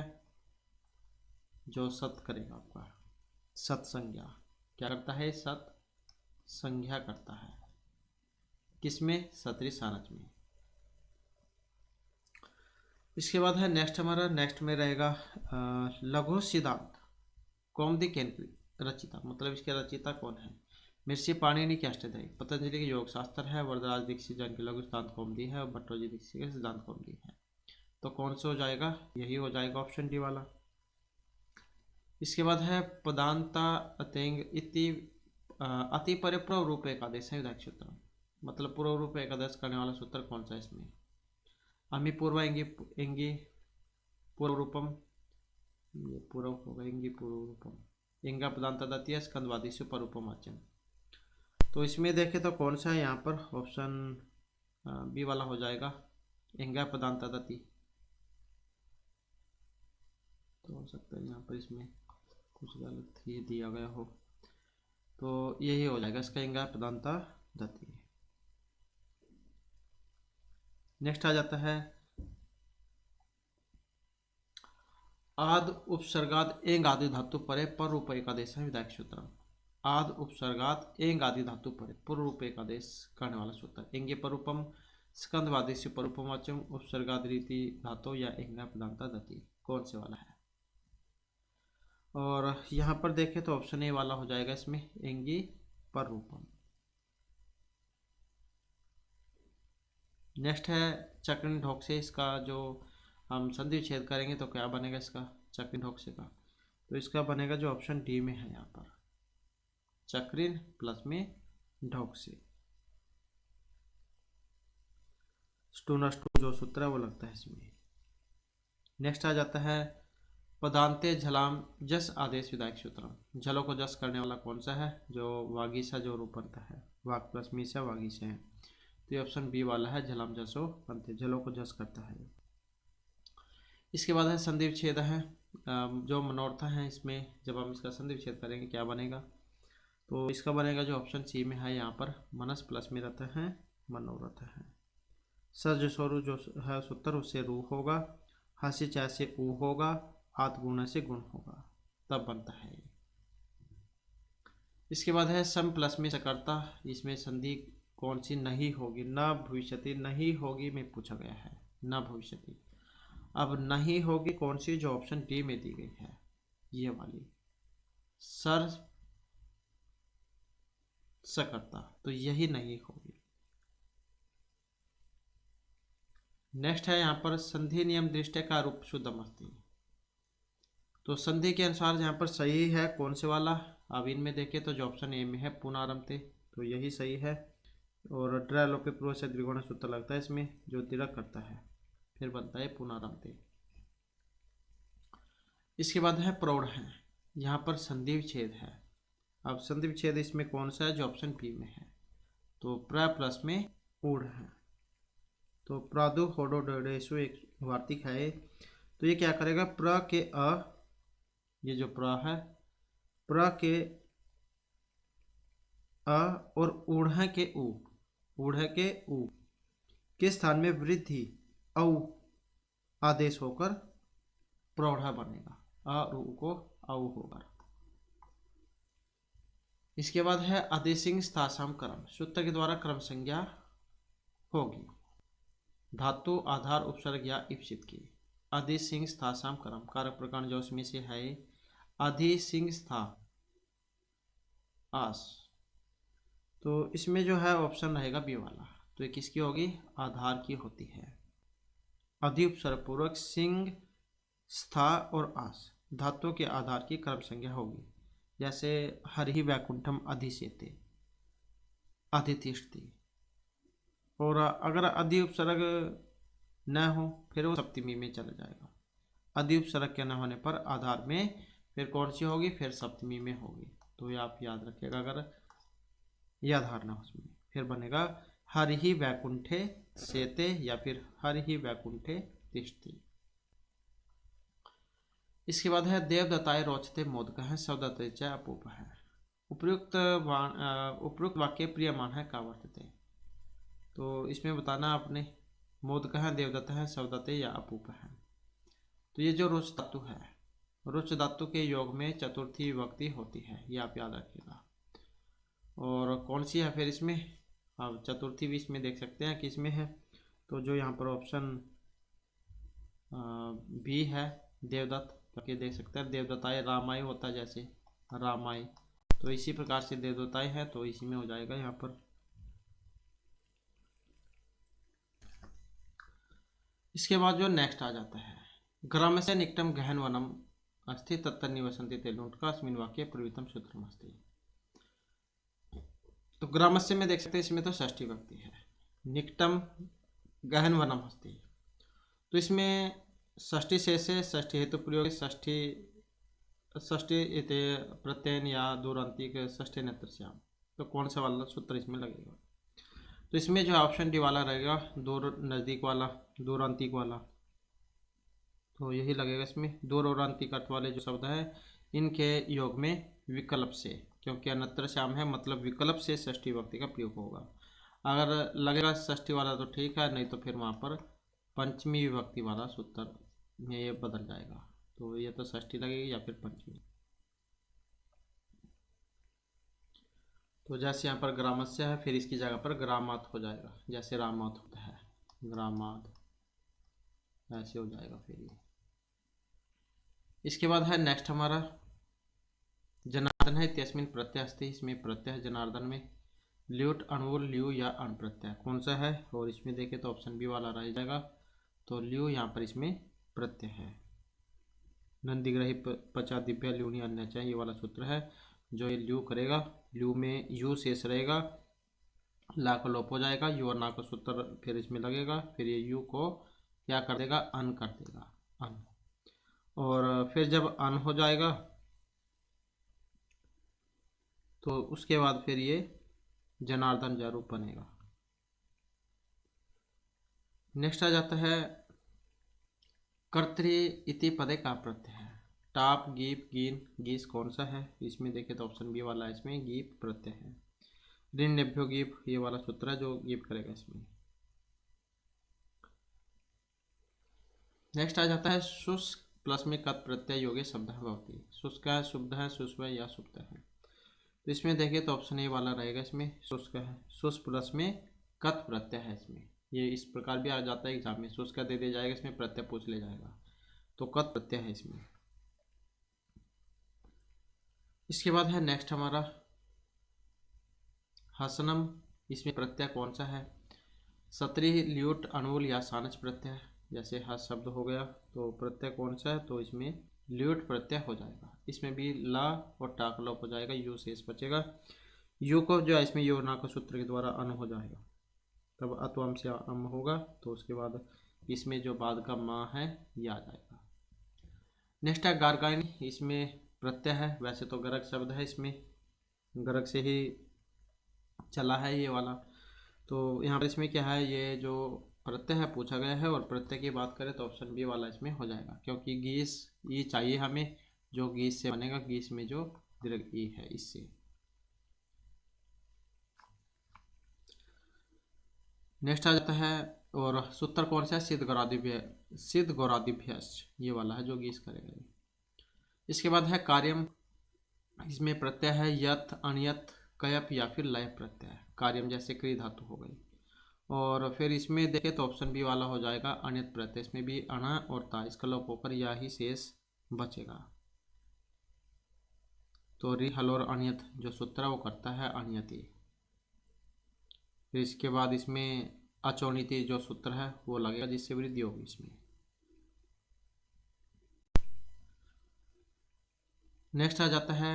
जो सत करेगा आपका। सत संज्ञा क्या करता है, सत संज्ञा करता है, किसमें, सत्री सानच में। इसके बाद है नेक्स्ट हमारा, नेक्स्ट में रहेगा लघु सिद्धांत कौमुदी के रचिता, मतलब इसके रचिता कौन है। महर्षि पाणिनि के अष्टाध्यायी, पतंजलि के योग शास्त्र है, वरदराज दीक्षित जैन की लघु सिद्धांत कौमुदी है, और भट्टोजी दीक्षित के सिद्धांत कौमुदी है। तो कौन सा हो जाएगा, यही हो जाएगा ऑप्शन डी वाला। इसके बाद है पदांता अतेंग इति अति परे पूर्व रूप एकादश है विधायक सूत्र, मतलब पूर्व रूप एकादश करने वाला सूत्र कौन सा है इसमें। अमी पूर्व एंगी पूर्व रूपम, ये पूर्व होगा एंगी पूर्व रूपम, एंगा पदांता द्वितीय स्कंदवादी से परूपम वाच्यम। तो इसमें देखें तो कौन सा है यहाँ पर, ऑप्शन बी वाला हो जाएगा, एंगा पदांता द्वितीय। तो हो सकता है यहाँ पर इसमें कुछ गलत ही दिया गया हो, तो यही हो जाएगा इसका, एंगा पदांता द्वितीय। नेक्स्ट आ जाता है आद उपसर्गाद एंग आदि धातु परे पर रूप एकादेश है विधायक सूत्र। आद उपसर्गात एंग आदि धातु परे पूर्व रूप एकादेश करने वाला सूत्र। एंगे पर रूपम स्कंदवादी से उपमाचम उपसर्गादिति धातु या एक प्रधानता दति, कौन से वाला है। और यहाँ पर देखें तो ऑप्शन ए वाला हो जाएगा इसमें, एंगी पर रूपम। नेक्स्ट है चक्रिन ढोक से, इसका जो हम संधि विच्छेद करेंगे तो क्या बनेगा इसका, चक्रिन ढोक से का, तो इसका बनेगा जो ऑप्शन डी में है, यहाँ पर चक्रिन प्लस में ढोक से, स्टूनस्टू जो सूत्र है वो लगता है इसमें। नेक्स्ट आ जाता है पदांते झलाम जस आदेश विधायक सूत्रम, झलों को जस करने वाला कौन सा है, जो वागीसा जो रूपंत है, वाग प्लस मीसा वागीसा है, तो ये ऑप्शन बी वाला है, झलाम जसो पंते, झलों को जस करता है। इसके बाद है संधि विच्छेद है, जो मनोरथा है, इसमें जब हम इसका संधि विच्छेद करेंगे क्या बनेगा, तो इसका बनेगा जो ऑप्शन सी में है, यहाँ पर मनस प्लस में रहता है मनोरथ है। सज स्वरु जो है सूत्र उससे रू होगा, हास्य चाय से ऊ होगा, आत गुण से गुण होगा, तब बनता है ये। इसके बाद है सम प्लस में सकर्ता, इसमें संधि कौन सी नहीं होगी, न भविष्यति नहीं होगी में पूछा गया है, न भविष्यति। अब नहीं होगी कौन सी, जो ऑप्शन डी में दी गई है ये वाली, सर सकर्ता, तो यही नहीं होगी। नेक्स्ट है यहाँ पर संधि नियम दृष्टि का रूप शुद्धम अस्ति, तो संधि के अनुसार यहाँ पर सही है कौन से वाला, अब इनमें देखें तो जो ऑप्शन ए में है पुनरारंभते, तो यही सही है। और ड्रायलोपे पूर्व से त्रिकोण सूत्र लगता है इसमें, जो तिरक करता है, फिर बनता है पुनरारंभते। इसके बाद है प्रौढ़ है, यहाँ पर संधि विच्छेद है। अब संधि विच्छेद इसमें कौन सा है, जो ऑप्शन बी में है, तो प्र प्लस में ऊढ़ है, तो प्रादु होडो डेसु एक वार्तिक है, तो ये क्या करेगा, प्र के अ, ये जो प्र है, प्र के अ और ऊढ़ के उ, ऊढ़ के उ के स्थान में वृद्धि औ आदेश होकर प्रौढ़ा बनेगा, अ उ को औ होगा। इसके बाद है आदेशिंग स्थासाम क्रम, सूत्र के द्वारा क्रम संज्ञा होगी, धातु आधार उपसर्ग या ईप्सित की। आदेशिंग स्थासाम क्रम, कारक प्रकार जो उसमें से है आदेशिंग स्था आस, तो इसमें जो है ऑप्शन रहेगा बी वाला, तो ये किसकी होगी, आधार की होती है। अधि उपसर्ग पूर्वक सिंह स्था और आस धातुओं के आधार की क्रम संज्ञा होगी, जैसे हरि वैकुंठम अधिसेते, अधितिष्ठति। और अगर अधि उपसर्ग न हो फिर वो सप्तमी में चला जाएगा, अधि उपसर्ग के न होने पर आधार में फिर कौन सी होगी, फिर सप्तमी में होगी, तो ये आप याद रखिएगा। अगर यह आधार ना हो उसमें फिर बनेगा हरि वैकुंठे सेते या फिर हरि वैकुंठे तिष्ठति। इसके बाद है देवदत्ताय रोचते मोदक है, सवदत्त अपूप है, उपयुक्त वाक्य प्रियमान है का वर्तते, तो इसमें बताना आपने मोदक है, देवदत्त है, सवदत्त या अपूप है। तो ये जो रुच धातु है, रुच धातु के योग में चतुर्थी विभक्ति होती है, ये आप याद रखिएगा। और कौन सी है फिर इसमें, अब चतुर्थी भी इसमें देख सकते हैं कि इसमें है, तो जो यहाँ पर ऑप्शन बी है देवदत्त, करके देख सकते हैं, देवदत्ताय रामाय होता है जैसे रामाय, तो इसी प्रकार से देवदत्ताय है, तो इसी में हो जाएगा यहाँ पर। इसके बाद जो नेक्स्ट आ जाता है ग्राम से निकटम गहन वनम अस्ति तत्त निवसंति तेलुंटका अस्मिन् वाक्ये प्रवृत्तम सूत्रम अस्ति, तो ग्रामस्य में देख सकते हैं इसमें तो षष्ठी विभक्ति है, निकटम गहन वनम अस्ति, तो इसमें षष्ठी से षष्ठी हेतु प्रयोग, षष्ठी प्रत्ययन या दूरांतिक षष्ठी नेत्रश्याम, तो कौन सा वाला सूत्र इसमें लगेगा, तो इसमें जो ऑप्शन डी वाला रहेगा, दूर नज़दीक वाला, दूरांतिक वाला, तो यही लगेगा इसमें। दूर और अंतिक अर्थ वाले जो शब्द है इनके योग में विकल्प से, क्योंकि अन्यत्र श्याम है मतलब विकल्प से षष्ठी विभक्ति का प्रयोग होगा। अगर लगेगा षष्ठी वाला तो ठीक है, नहीं तो फिर वहाँ पर पंचमी विभक्ति वाला सूत्र में ये बदल जाएगा, तो ये तो षष्ठी लगेगी या फिर पंचमी। तो जैसे यहाँ पर ग्रामस्य है फिर इसकी जगह पर ग्रामात हो जाएगा, जैसे रामात होता है। ग्रामाद, ऐसे हो जाएगा फिर ये। इसके बाद है नेक्स्ट हमारा जनार्दन है इत्यस्मिन् प्रत्यय अस्ति, इसमें प्रत्यय है जनार्दन में। ल्यूट अणुवुल ल्यू या अण प्रत्यय कौन सा है, और इसमें देखें तो ऑप्शन बी वाला रह जाएगा। तो ल्यू यहाँ पर इसमें प्रत्यय है। नंदीग्रही पचा दिव्या ल्यूनी अन्य चाहिए, ये वाला सूत्र है। जो ये ल्यू करेगा, ल्यू में यू शेष रहेगा, ला का लोप हो जाएगा, यू और ना का सूत्र फिर इसमें लगेगा, फिर ये यू को क्या कर देगा, अन कर देगा, अन। और फिर जब अन हो जाएगा तो उसके बाद फिर ये जनार्दन जरूप बनेगा। नेक्स्ट आ जाता है कर्तृ इति पदे का प्रत्यय है। टाप गीप गीन गीस कौन सा है, इसमें देखें तो ऑप्शन बी वाला है, इसमें गीप प्रत्यय है। ऋण नेभ्यो गीप, ये वाला सूत्र है जो गीप करेगा इसमें। नेक्स्ट आ जाता है शुष्क प्लस में कत प्रत्यय योगे शब्द भवती। शुष्क है, शुद्ध है, शुष्क है या सुप्त है। तो इसमें देखें तो ऑप्शन ए वाला रहेगा, इसमें शुष्क है। शुष्क प्लस में कत प्रत्यय है इसमें, ये इस प्रकार भी आ जाता है एग्जाम में, शुष्क दे दिया जाएगा, इसमें प्रत्यय पूछ ले जाएगा, तो कत प्रत्यय है इसमें। इसके बाद है नेक्स्ट हमारा हसनम, इसमें प्रत्यय कौन सा है। सत्री ल्यूट अणुल या सानच प्रत्यय, जैसे हस शब्द हो गया तो प्रत्यय कौन सा है, तो इसमें ल्यूट प्रत्यय हो जाएगा। इसमें भी ला और टाक लोप हो जाएगा, यू शेष बचेगा। यू को जो है इसमें यो ना का सूत्र के द्वारा अन हो जाएगा, तब अत्वम से अम होगा, तो उसके बाद इसमें जो बाद का माँ है ये आ जाएगा। नेक्स्ट है गार्गायनी, इसमें प्रत्यय है, वैसे तो गरग शब्द है, इसमें गरग से ही चला है ये वाला। तो यहाँ पर इसमें क्या है, ये जो प्रत्यय है पूछा गया है, और प्रत्यय की बात करें तो ऑप्शन बी वाला इसमें हो जाएगा, क्योंकि गीस ये चाहिए हमें, जो गीस से बनेगा, गीस में जो दीर्घ ई है इससे। नेक्स्ट आ जाता है, और सूत्र कौन सा है, सिद्ध गौरादिभ्यस, ये वाला है जो गीस करेगा। इसके बाद है कार्यम, इसमें प्रत्यय है यथ अनियत कयप या फिर लय प्रत्यय। कार्यम जैसे क्रिय धातु हो गई। और फिर इसमें देखें तो ऑप्शन बी वाला हो जाएगा अनियत प्रत्यय, इसमें भी अणा और ता इसका लोप होकर या ही शेष बचेगा। तो रि हल और अनियत जो सूत्र है वो करता है अनियति। फिर इसके बाद इसमें अचोनिति जो सूत्र है वो लगेगा, जिससे वृद्धि होगी इसमें। नेक्स्ट आ जाता है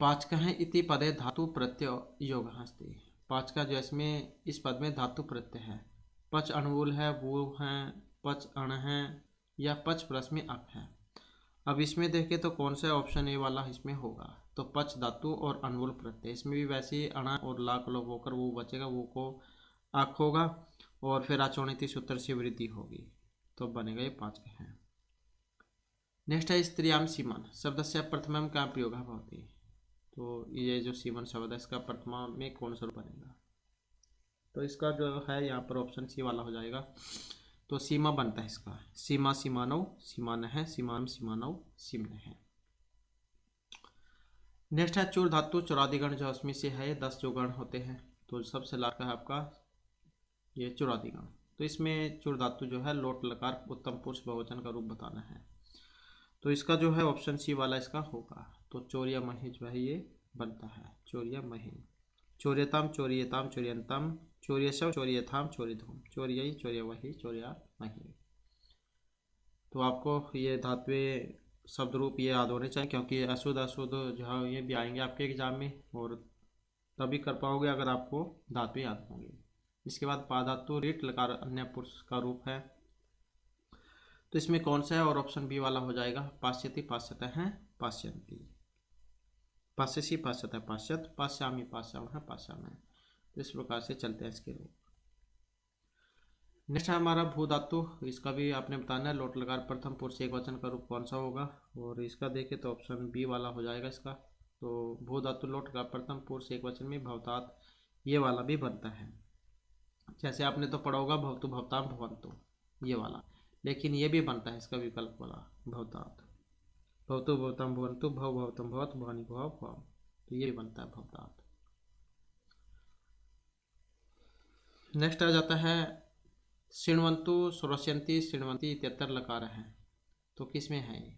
पाचकः इति पदे धातु प्रत्यय योग हस्ती। पाचका जो इसमें इस पद में धातु प्रत्यय है, पच अणुवूल है, वो है, पच अण है, या पच प्लस में अप है। अब इसमें देखें तो कौन सा ऑप्शन ए वाला इसमें होगा, तो पच धातु और अणुवूल प्रत्यय, इसमें भी वैसे ही अणा और ला का लोप होकर वो बचेगा, वो को अक होगा, और फिर अचोनिति सूत्र से वृद्धि होगी, तो बनेगा ये पाचक है। नेक्स्ट है स्त्रियाम सीमन शब्द से प्रथम का प्रयोग भवती। तो ये जो सीमन शब्द है इसका प्रथमा में कौन सा रूप बनेगा, तो इसका जो है यहाँ पर ऑप्शन सी वाला हो जाएगा, तो सीमा बनता है इसका। सीमा सीमानव सीमान है, सीमान सीमानव सीमन है। नेक्स्ट है चूर धातु चौरादिगण, जो उसमें से है 10 जो गण होते हैं, तो सबसे लास्ट का है आपका ये चौरादिगण। तो इसमें चूर धातु जो है लोट लकार उत्तम पुरुष बहुवचन का रूप बताना है, तो इसका जो है ऑप्शन सी वाला इसका होगा। तो चौर्या मही जो है ये बनता है, चौर्या मही। चौर्यताम चौर्यताम चौर्यंतम चौर्यशव चौर्यथाम चौर्यधूम चौर्यई चौर्यवही चौर्या मही। तो आपको ये धात्वें शब्द रूप ये याद होने चाहिए, क्योंकि अशुद्ध अशुद्ध जो है ये भी आएंगे आपके एग्जाम में, और तभी कर पाओगे अगर आपको धातु याद होंगे। इसके बाद पाधातु रीट लकार अन्य पुरुष का रूप है, तो इसमें कौन सा है, और ऑप्शन बी वाला हो जाएगा पाश्यति पाश्यत है पाश्यंती, पाश्यसी पाश्यत है पाश्यत, पाश्यामी पाश्याम है पाश्याम। तो इस प्रकार से चलते हैं इसके रूप। नेक्स्ट है हमारा भू धातु, इसका भी आपने बताना है लोट लकार प्रथम पुरुष एक वचन का रूप कौन सा होगा, और इसका देखें तो ऑप्शन बी वाला हो जाएगा इसका। तो भू धातु लोट लकार प्रथम पुरुष एक वचन में भवतात, ये वाला भी बनता है, जैसे आपने तो पढ़ा होगा भवतु भवताम भवंतु ये वाला, लेकिन ये भी बनता है इसका विकल्प वाला भवतात, भवतु भवताम भवंतु भव भवतम भवत भवानी भव भव, तो ये भी बनता है भवतात। नेक्स्ट आ जाता है शिण्वन्तु श्रोष्यन्ति शिण्वन्ति इत्यत्र लकार है, तो किस में है ये?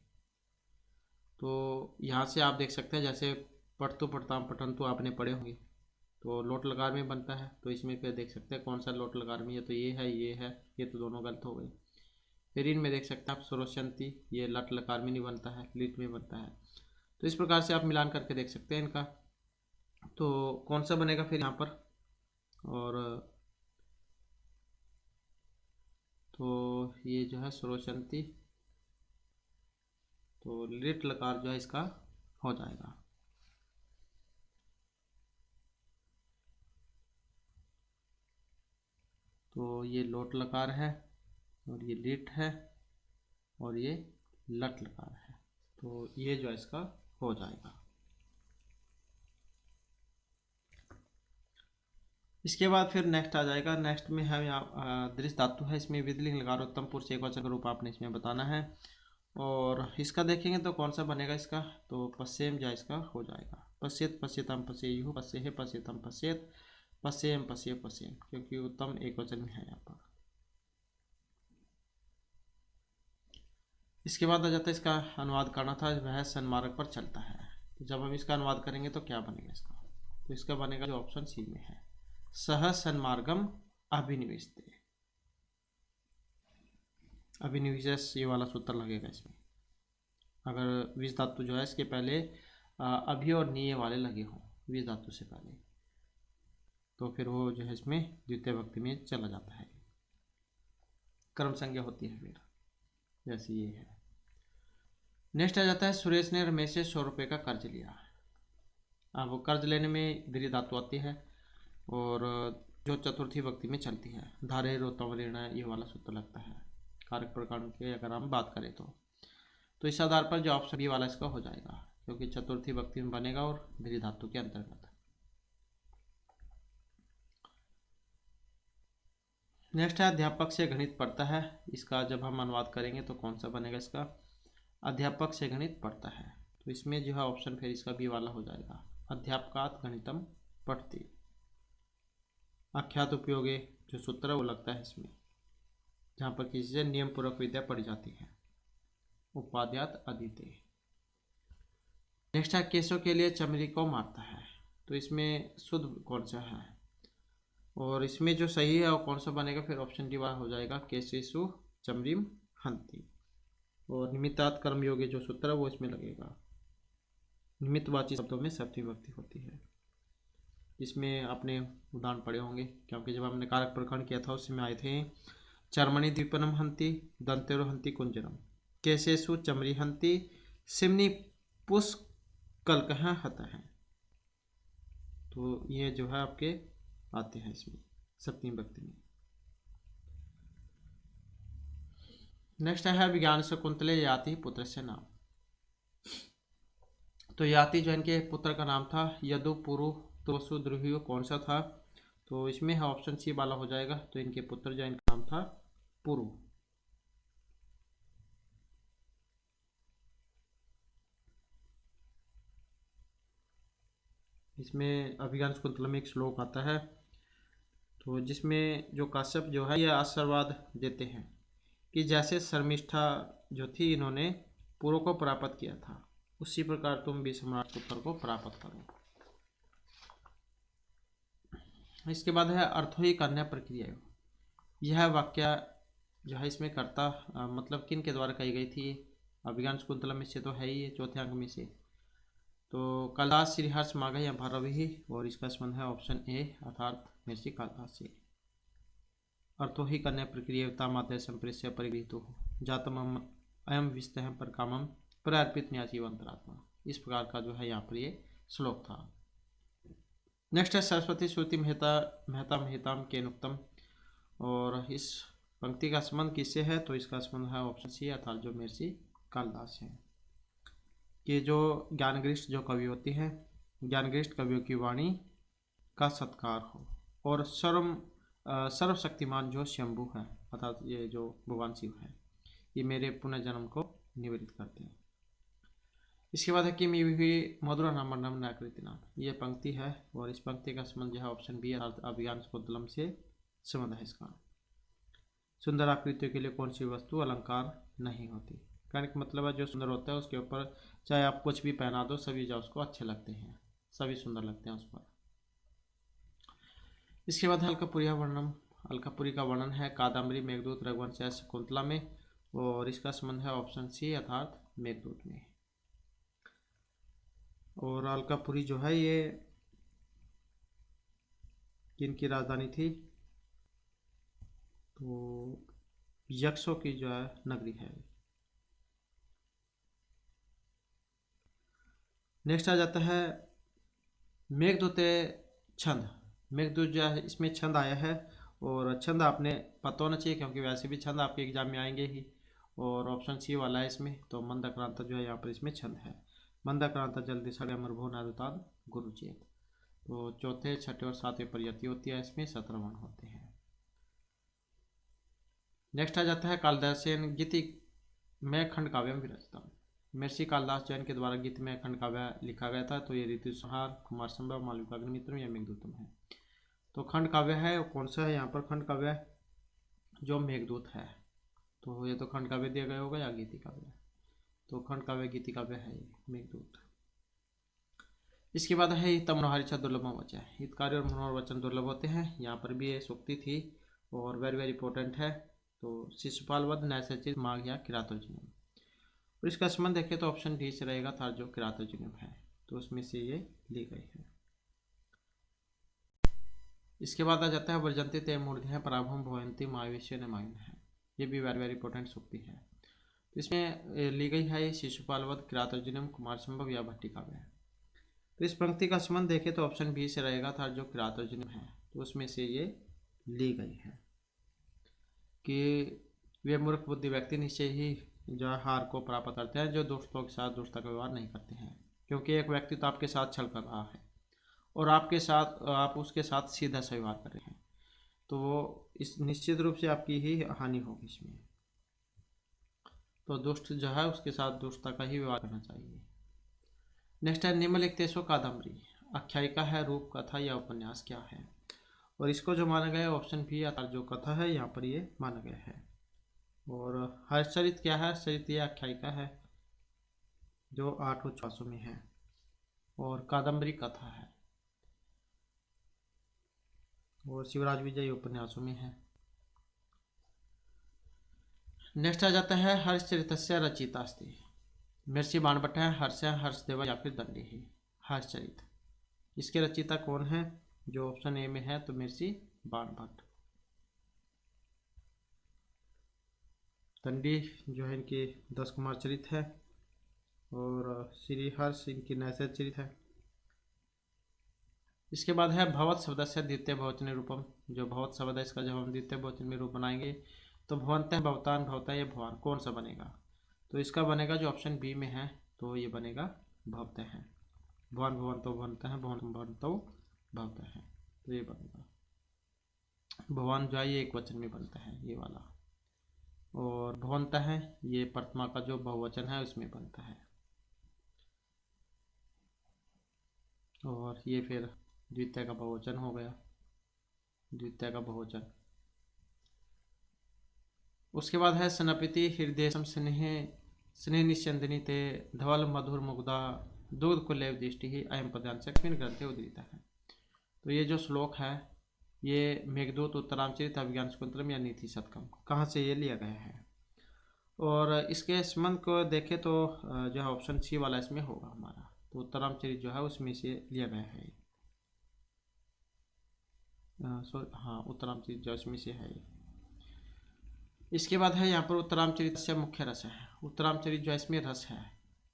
तो यहाँ से आप देख सकते हैं, जैसे पठतु पठताम पठन्तु आपने पढ़े होंगे, तो लोट लकार में बनता है। तो इसमें फिर देख सकते हैं कौन सा लोट लकार में है, तो ये है, ये है, ये तो दोनों गलत हो गए। फिर इनमें देख सकते हैं आप श्रोष्यन्ति, ये लट लकार में नहीं बनता है, लिट में बनता है। तो इस प्रकार से आप मिलान करके देख सकते हैं इनका, तो कौन सा बनेगा फिर यहाँ पर। और तो ये जो है श्रोष्यन्ति, तो लिट लकार जो है इसका हो जाएगा। तो ये लोट लकार है, और ये लिट है, और ये लट लकार है, तो ये जो है इसका हो जाएगा। इसके बाद फिर नेक्स्ट आ जाएगा। नेक्स्ट में है यहाँ दृश्य धातु है, इसमें विधिलिंग लकारोत्तम पुरुष एकवचन का रूप आपने इसमें बताना है। और इसका देखेंगे तो कौन सा बनेगा इसका, तो पश्चिम जो इसका हो जाएगा। पश्येत पश्येताम पश्येयुः पश्येहे पश्येताम पश्येत पश्येम पश्ये पश्येम, क्योंकि उत्तम एकवचन में है यहाँ पर। इसके बाद आ जाता है इसका अनुवाद करना था, वह सन्मार्ग पर चलता है। तो जब हम इसका अनुवाद करेंगे तो क्या बनेगा इसका, तो इसका बनेगा जो ऑप्शन सी में है, सह सन्मार्गम अभिनिवेशते। अभिनिवेश ये वाला सूत्र लगेगा इसमें, अगर विष धातु जो है इसके पहले अभि और निये वाले लगे हों विष धातु से पहले, तो फिर वो जो है इसमें द्वितीय विभक्ति में चला जाता है, कर्म संज्ञा होती है फिर, जैसे ये है। नेक्स्ट आ जाता है सुरेश ने रमेश से 100 रुपये का कर्ज लिया। अब वो कर्ज लेने में दीर्घ धातु आती है, और जो चतुर्थी विभक्ति में चलती है, धारे रोतम ऋण, ये वाला सूत्र लगता है कारक प्रकार के अगर हम बात करें तो इस आधार पर जो ऑप्शन बी वाला इसका हो जाएगा, क्योंकि चतुर्थी विभक्ति में बनेगा और दीर्घ धातु के अंतर्गत। नेक्स्ट है अध्यापक से गणित पढ़ता है। इसका जब हम अनुवाद करेंगे तो कौन सा बनेगा इसका, अध्यापक से गणित पढ़ता है, तो इसमें जो है ऑप्शन फिर इसका बी वाला हो जाएगा, अध्यापकात गणितम पढ़ती। आख्यात उपयोगे जो सूत्र है वो लगता है इसमें, जहाँ पर किसी से नियम पूर्वक विद्या पढ़ी जाती है, उपाध्यात अदिते। नेक्स्ट है केशव के लिए चमड़ी को मारता है, तो इसमें शुद्ध कौन सा है, और इसमें जो सही है वो कौन सा बनेगा, फिर ऑप्शन डी वाला हो जाएगा, केशेषु चमरीम हंति। और निमित्तात् कर्मयोगी जो सूत्र है वो इसमें लगेगा, निमित्तवाची शब्दों में सप्तमी विभक्ति होती है। इसमें आपने उदाहरण पढ़े होंगे, क्योंकि जब हमने कारक प्रकरण किया था उसमें आए थे, चर्मणि द्वीपनम हंति दंतेरो हंति कुंजरम, केशेषु चमरी हंति सिमनी पुष्कलकः हतः। तो ये जो है आपके आते हैं इसमें सप्तमी विभक्ति में। नेक्स्ट है विज्ञान शकुंतले याति पुत्र से नाम। तो याति जो इनके पुत्र का नाम था, यदु पुरु तोसु द्रुहियो, कौन सा था, तो इसमें है ऑप्शन सी वाला हो जाएगा। तो इनके पुत्र जो इनका नाम था पुरु। इसमें अभिज्ञान शकुंतला में एक श्लोक आता है, तो जिसमें जो काश्यप जो है ये आशीर्वाद देते हैं कि जैसे शर्मिष्ठा जो थी इन्होंने पुरु को प्राप्त किया था, उसी प्रकार तुम भी सम्राट पुत्र को प्राप्त करो। इसके बाद है अर्थो ही कन्या प्रक्रिया। यह वाक्य जो है इसमें कर्ता मतलब किन के द्वारा कही गई थी, अभिज्ञान शकुंतला में से तो है ही, चौथे अंक में से, तो कालिदास श्रीहर्ष माघ या भैरवी, और इसका संबंध है ऑप्शन ए अर्थात महर्षि कालिदास से। अर्थो ही कन्या प्रक्रिया मात्र संप्रेष्य परिगृहीतो जातम अयम विस्तः पर कामम प्रार्पित न्यासी अंतरात्मा। इस प्रकार का जो है यहाँ पर ये श्लोक था। नेक्स्ट है सरस्वती श्रुति मेहताम के नुक्तम, और इस पंक्ति का संबंध किससे है, तो इसका संबंध है ऑप्शन सी अर्थात जो महर्षि कालिदास है। कि जो ज्ञानगृष्ट जो कवि होती हैं, ज्ञानगृष्ट कवियों की वाणी का सत्कार हो, और सर्वशक्तिमान जो शंभु है अर्थात ये जो भगवान शिव है, ये मेरे पुनर्जन्म को निवेदित करते हैं। इसके बाद है कि मी मधुरा नाम नाम नाकृति नाम, ये पंक्ति है, और इस पंक्ति का संबंध जो है ऑप्शन बी अर्थात अभिज्ञान शकुंतलम से संबंध है इसका। सुंदर आकृतियों के लिए कौन सी वस्तु अलंकार नहीं होती। कहने का मतलब है जो सुंदर होता है उसके ऊपर चाहे आप कुछ भी पहना दो, सभी जो उसको अच्छे लगते हैं, सभी सुंदर लगते हैं उस पर। इसके बाद अलकापुरी का वर्णन है कादम्बरी, मेघदूत, रघुवंश या शकुंतला में, और इसका संबंध है ऑप्शन सी अर्थात मेघदूत में। और अलकापुरी जो है ये किनकी राजधानी थी, तो यक्षों की जो है नगरी है। नेक्स्ट आ जाता है मेघदूत छंद। मेघदूत जो है इसमें छंद आया है, और छंद आपने पता होना चाहिए क्योंकि वैसे भी छंद आपके एग्जाम में आएंगे ही। और ऑप्शन सी वाला है इसमें, तो मंदक्रांता जो है यहाँ पर इसमें छंद है। मंदक्रांता जल्दी सड़े अमर भो नादुताद गुरुचेत। तो चौथे, छठे और सातवें पर यति होती है, इसमें 17 वर्ण होते हैं। नेक्स्ट आ जाता है कालिदासेन गीति में खंड काव्यम विरचितम। महर्षि कालिदास जैन के द्वारा गीत में खंड काव्य लिखा गया था, तो ये ऋतु संहार, कुमार संभव, मालविकाग्निमित्रम या मेघदूतम है। तो खंड काव्य है, कौन सा है यहाँ पर खंड काव्य, जो मेघदूत है। तो ये तो खंड काव्य दिया गया होगा या गीति काव्य, तो खंड काव्य गीति काव्य है ये मेघदूत। इसके बाद है हित मनोहारी छ दुर्लभ वचन। हितकारी और मनोहर वचन दुर्लभ होते हैं, यहाँ पर भी ये सूक्ति थी और वेरी वेरी इंपॉर्टेंट है। तो शिशुपाल वध, नैसर्गिक, माघ या किरातोर्जुनियम। और इसका संबंध देखें तो ऑप्शन डी से रहेगा था, जो किरातोर्जुनियम है, तो उसमें से ये ली गई है। इसके बाद आ जाता है वर्जंती ते मूर्धि है पराभम भवंती माविष्य न मायुन है। ये भी वेरी वेरी इंपॉर्टेंट सूक्ति है। तो इसमें ली गई है शिशुपाल वध, किरातोर्जुनियम, कुमार संभव या भट्टी काव्य है। तो इस पंक्ति का संबंध देखें तो ऑप्शन बी से रहेगा था, जो किरातोर्जुनियम है, तो उसमें से ये ली गई है कि वे मूर्ख बुद्धि व्यक्ति निश्चय ही जो है हार को प्राप्त करते हैं, जो दोस्तों के साथ दोस्ता का व्यवहार नहीं करते हैं। क्योंकि एक व्यक्ति तो आपके साथ छल कर रहा है और आपके साथ आप उसके साथ सीधा सा व्यवहार कर रहे हैं, तो वो इस निश्चित रूप से आपकी ही हानि होगी इसमें। तो दोस्त जो है उसके साथ दोस्ता का ही व्यवहार करना चाहिए। नेक्स्ट है निम्नलिखितेषु कादम्बरी आख्यायिका है, रूप, कथा या उपन्यास क्या है। और इसको जो माना गया है ऑप्शन बी अर्थात जो कथा है यहाँ पर ये माना गया है। और हर्षचरित क्या है, हर्षचरित ये आख्यायिका है जो 8 उच्छ्वासों में है, और कादम्बरी कथा है, और शिवराज विजय उपन्यासों में है। नेक्स्ट आ जाता है हर्षचरितस्य रचिता अस्ति। महर्षि बाणभट्ट है, हर्ष है, हर्षदेव या फिर दंडी है। हर्षचरित इसके रचिता कौन है, जो ऑप्शन ए में है, तो महर्षि बाणभट्ट। दंडी जो है इनकी 10 कुमार चरित है, और श्री हर्ष इनकी नैसर्गिक चरित है। इसके बाद है भवत शब्द से द्वितीय बहुवचन रूपम। जो भवत शब्द है इसका जब हम द्वितीय बहुवचन में रूप बनाएंगे तो भवंत है, भवतान, भवता या भवान, कौन सा बनेगा, तो इसका बनेगा जो ऑप्शन बी में है, तो ये बनेगा भवत है। भवन भवंतो भवंत है, भवन भवंतो भवत है, तो ये बनेगा। भवन जो है ये एक वचन में बनता है ये वाला, और भवंत है ये प्रथमा का जो बहुवचन है उसमें बनता है, और ये फिर द्वितीय का बहुवचन हो गया, द्वितीय का बहुवचन। उसके बाद है सनपिति हृदय स्नेह स्नेह निश्चंदनी ते धवल मधुर मुग्धा दूध कुलेव दृष्टि ही अयम पदांश किन ग्रंथे उद्धृत है। तो ये जो श्लोक है ये मेघदूत, उत्तरामचरित, अभिज्ञान शाकुंतलम या नीति शतकम, कहाँ से ये लिया गया है। और इसके संबंध को देखें तो जो है ऑप्शन सी वाला इसमें होगा हमारा, तो उत्तरामचरित जो है उसमें से लिया गया है। हाँ उत्तरामचरित जो इसमें से है। इसके बाद है यहाँ पर उत्तरामचरित से मुख्य रस है। उत्तरामचरित जो है इसमें रस है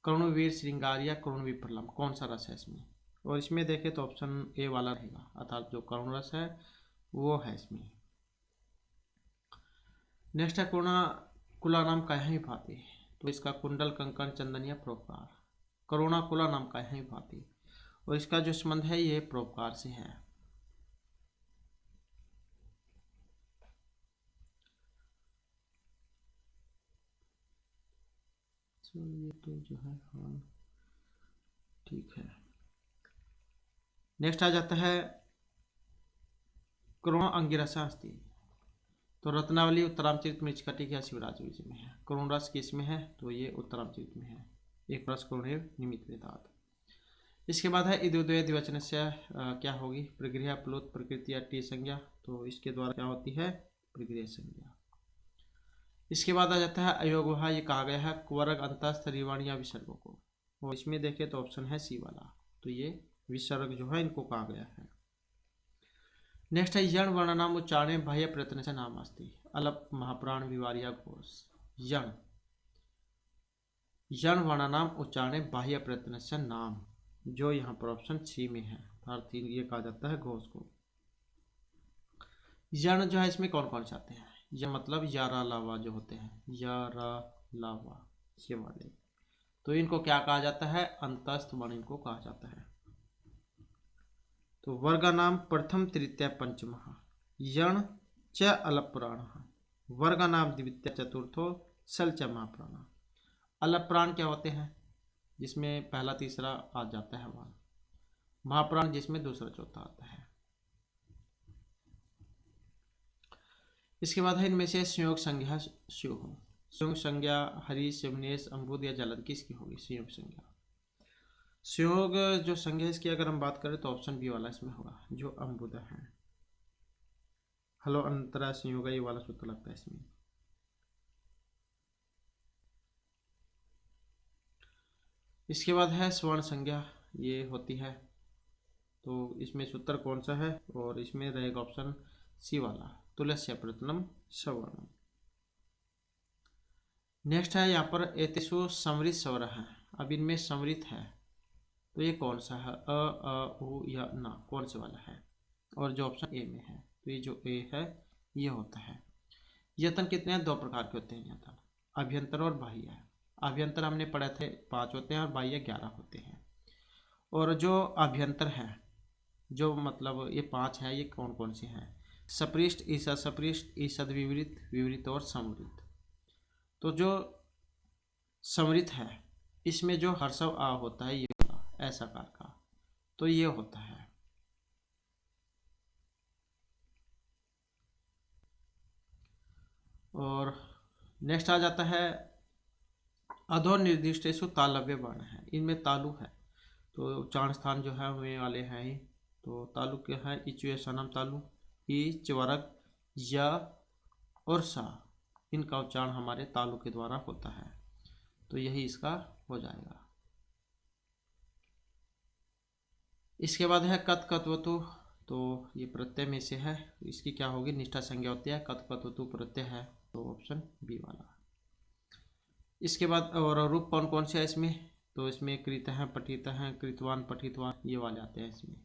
करुणवीर श्रृंगार या करुण विप्रलम, कौन सा रस है इसमें, और इसमें देखें तो ऑप्शन ए वाला रहेगा अर्थात जो करुण रस है वो है इसमें। नेक्स्ट है कुला नाम का ही भांति। तो इसका कुंडल, कंकण, चंदन या प्रोपकार। करुणा कुला नाम का ही भांति, और इसका जो संबंध है ये प्रोपकार से है। ये तो जो है हाँ ठीक है। नेक्स्ट आ जाता है करुण अंगिरसा अस्ति। तो रत्नावली उत्तरामचरित मृच्छकटिक या शिवराज विजय में है। करुण रस किस में है? तो ये उत्तरामचरित में है। एक रस करुणेव निमित्त वेदात। इसके बाद है इदुद्वय द्विवचन से क्या होगी? प्रगृह्य प्लुत प्रकृति या टी संज्ञा। तो इसके द्वारा क्या होती है? प्रगृह्य संज्ञा। इसके बाद आ जाता है अयोगोहा। ये कहा गया है वर्ग अंतस्थ रिवर्ण या विसर्गों को। और इसमें देखें तो ऑप्शन है सी वाला। तो ये विसर्ग जो है इनको कहा गया है। नेक्स्ट है यण वर्ण नाम उच्चारणे बाह्य प्रयत्न से नाम अस्ति। अलप महाप्राण विवारिया घोष। यण वर्ण नाम उच्चारणे बाह्य प्रयत्न से नाम, जो यहाँ पर ऑप्शन सी में है, अर्थात ये कहा जाता है घोष को। यण जो है इसमें कौन कौन से आते हैं? यह मतलब यारा लावा जो होते हैं, यारा लावा ये वाले, तो इनको क्या कहा जाता है? अंतस्थ वर्ण इनको कहा जाता है। तो वर्ग नाम प्रथम तृतीय पंचम यण च अलप्राण। वर्ग नाम द्वितीय चतुर्थो सल च महाप्राण। अलप्राण क्या होते हैं? जिसमें पहला तीसरा आ जाता है वर्ण। महाप्राण जिसमें दूसरा चौथा आता है। इसके बाद है इनमें से संयोग संज्ञा स्योह। संयोग संज्ञा हरि शिवनेश अम्बुद या जलन किसकी होगी? संयोग संज्ञा। संयोग जो संज्ञा इसकी अगर हम बात करें तो ऑप्शन बी वाला इसमें होगा, जो अम्बुद है। हलो अंतरा संयोग ये वाला सूत्र लगता है इसमें। इसके बाद है स्वर्ण संज्ञा, ये होती है। तो इसमें सूत्र कौन सा है? और इसमें रहेगा ऑप्शन सी वाला, तुलस्य प्रतनम सवर्णम। नेक्स्ट है यहाँ पर एतेषु समृत स्वर है। अब इनमें समृत है तो ये कौन सा है? उ या ना, कौन से वाला है? और जो ऑप्शन ए में है, तो ये जो ए है ये होता है। यतन कितने हैं? 2 प्रकार के होते हैं यतन, अभ्यंतर और बाह्य। अभ्यंतर हमने पढ़े थे 5 होते हैं और बाह्य 11 होते हैं। और जो अभ्यंतर है, जो मतलब ये 5 है, ये कौन कौन से हैं? सपृष्ठ, ईसद सपृष्ठ, ईसद विवृत, विवृत और समृत। तो जो समृत है इसमें जो हर्षव आ होता है ये ऐसा कार का, तो ये होता है। और नेक्स्ट आ जाता है अधो निर्दिष्टेषु तालव्य वर्ण है। इनमें तालु है, तो उच्चारण स्थान जो है वे वाले हैं ही। तो तालु क्या है? इचु सनम तालु, इच वर्ग या और सा, इनका उच्चारण हमारे तालु के द्वारा होता है। तो यही इसका हो जाएगा। इसके बाद है कत कत्वतु। तो ये प्रत्यय में से है, इसकी क्या होगी? निष्ठा संज्ञा होती है। कत कत्वतु प्रत्यय है, तो ऑप्शन बी वाला। इसके बाद और रूप कौन कौन से है इसमें? तो इसमें कृत है, पठित है, कृतवान, पठितवान, ये वाले आते हैं इसमें।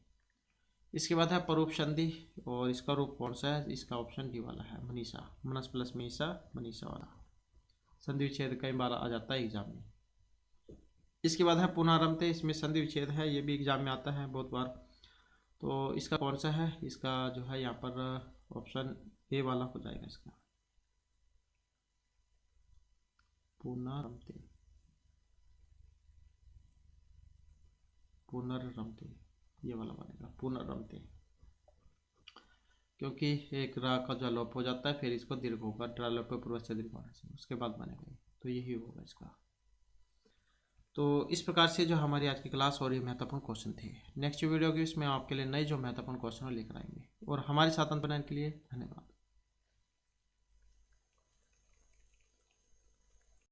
इसके बाद है परूप संधि, और इसका रूप कौन सा है? इसका ऑप्शन डी वाला है, मनीषा। मनस प्लस मीसा, मनीषा वाला। संधि विच्छेद कई बार आ जाता है एग्जाम में। इसके बाद है पुनरारंभते, इसमें संधि विच्छेद है, ये भी एग्जाम में आता है बहुत बार। तो इसका कौन सा है? इसका जो है यहाँ पर ऑप्शन ए वाला हो जाएगा इसका, पुनरारंभते, पुनरारंभते, ये वाला बनेगा पुनरारंभते। क्योंकि एक रा का जो लोप हो जाता है फिर इसको दीर्घ होगा, ड्रालोप पूर्व से दीर्घ होने से, उसके बाद बनेगा, तो यही होगा इसका। तो इस प्रकार से जो हमारी आज की क्लास और ये महत्वपूर्ण क्वेश्चन थे। नेक्स्ट वीडियो की इसमें आपके लिए नए जो महत्वपूर्ण क्वेश्चन लेकर आएंगे। और हमारे साथ अंत बनाने के लिए धन्यवाद।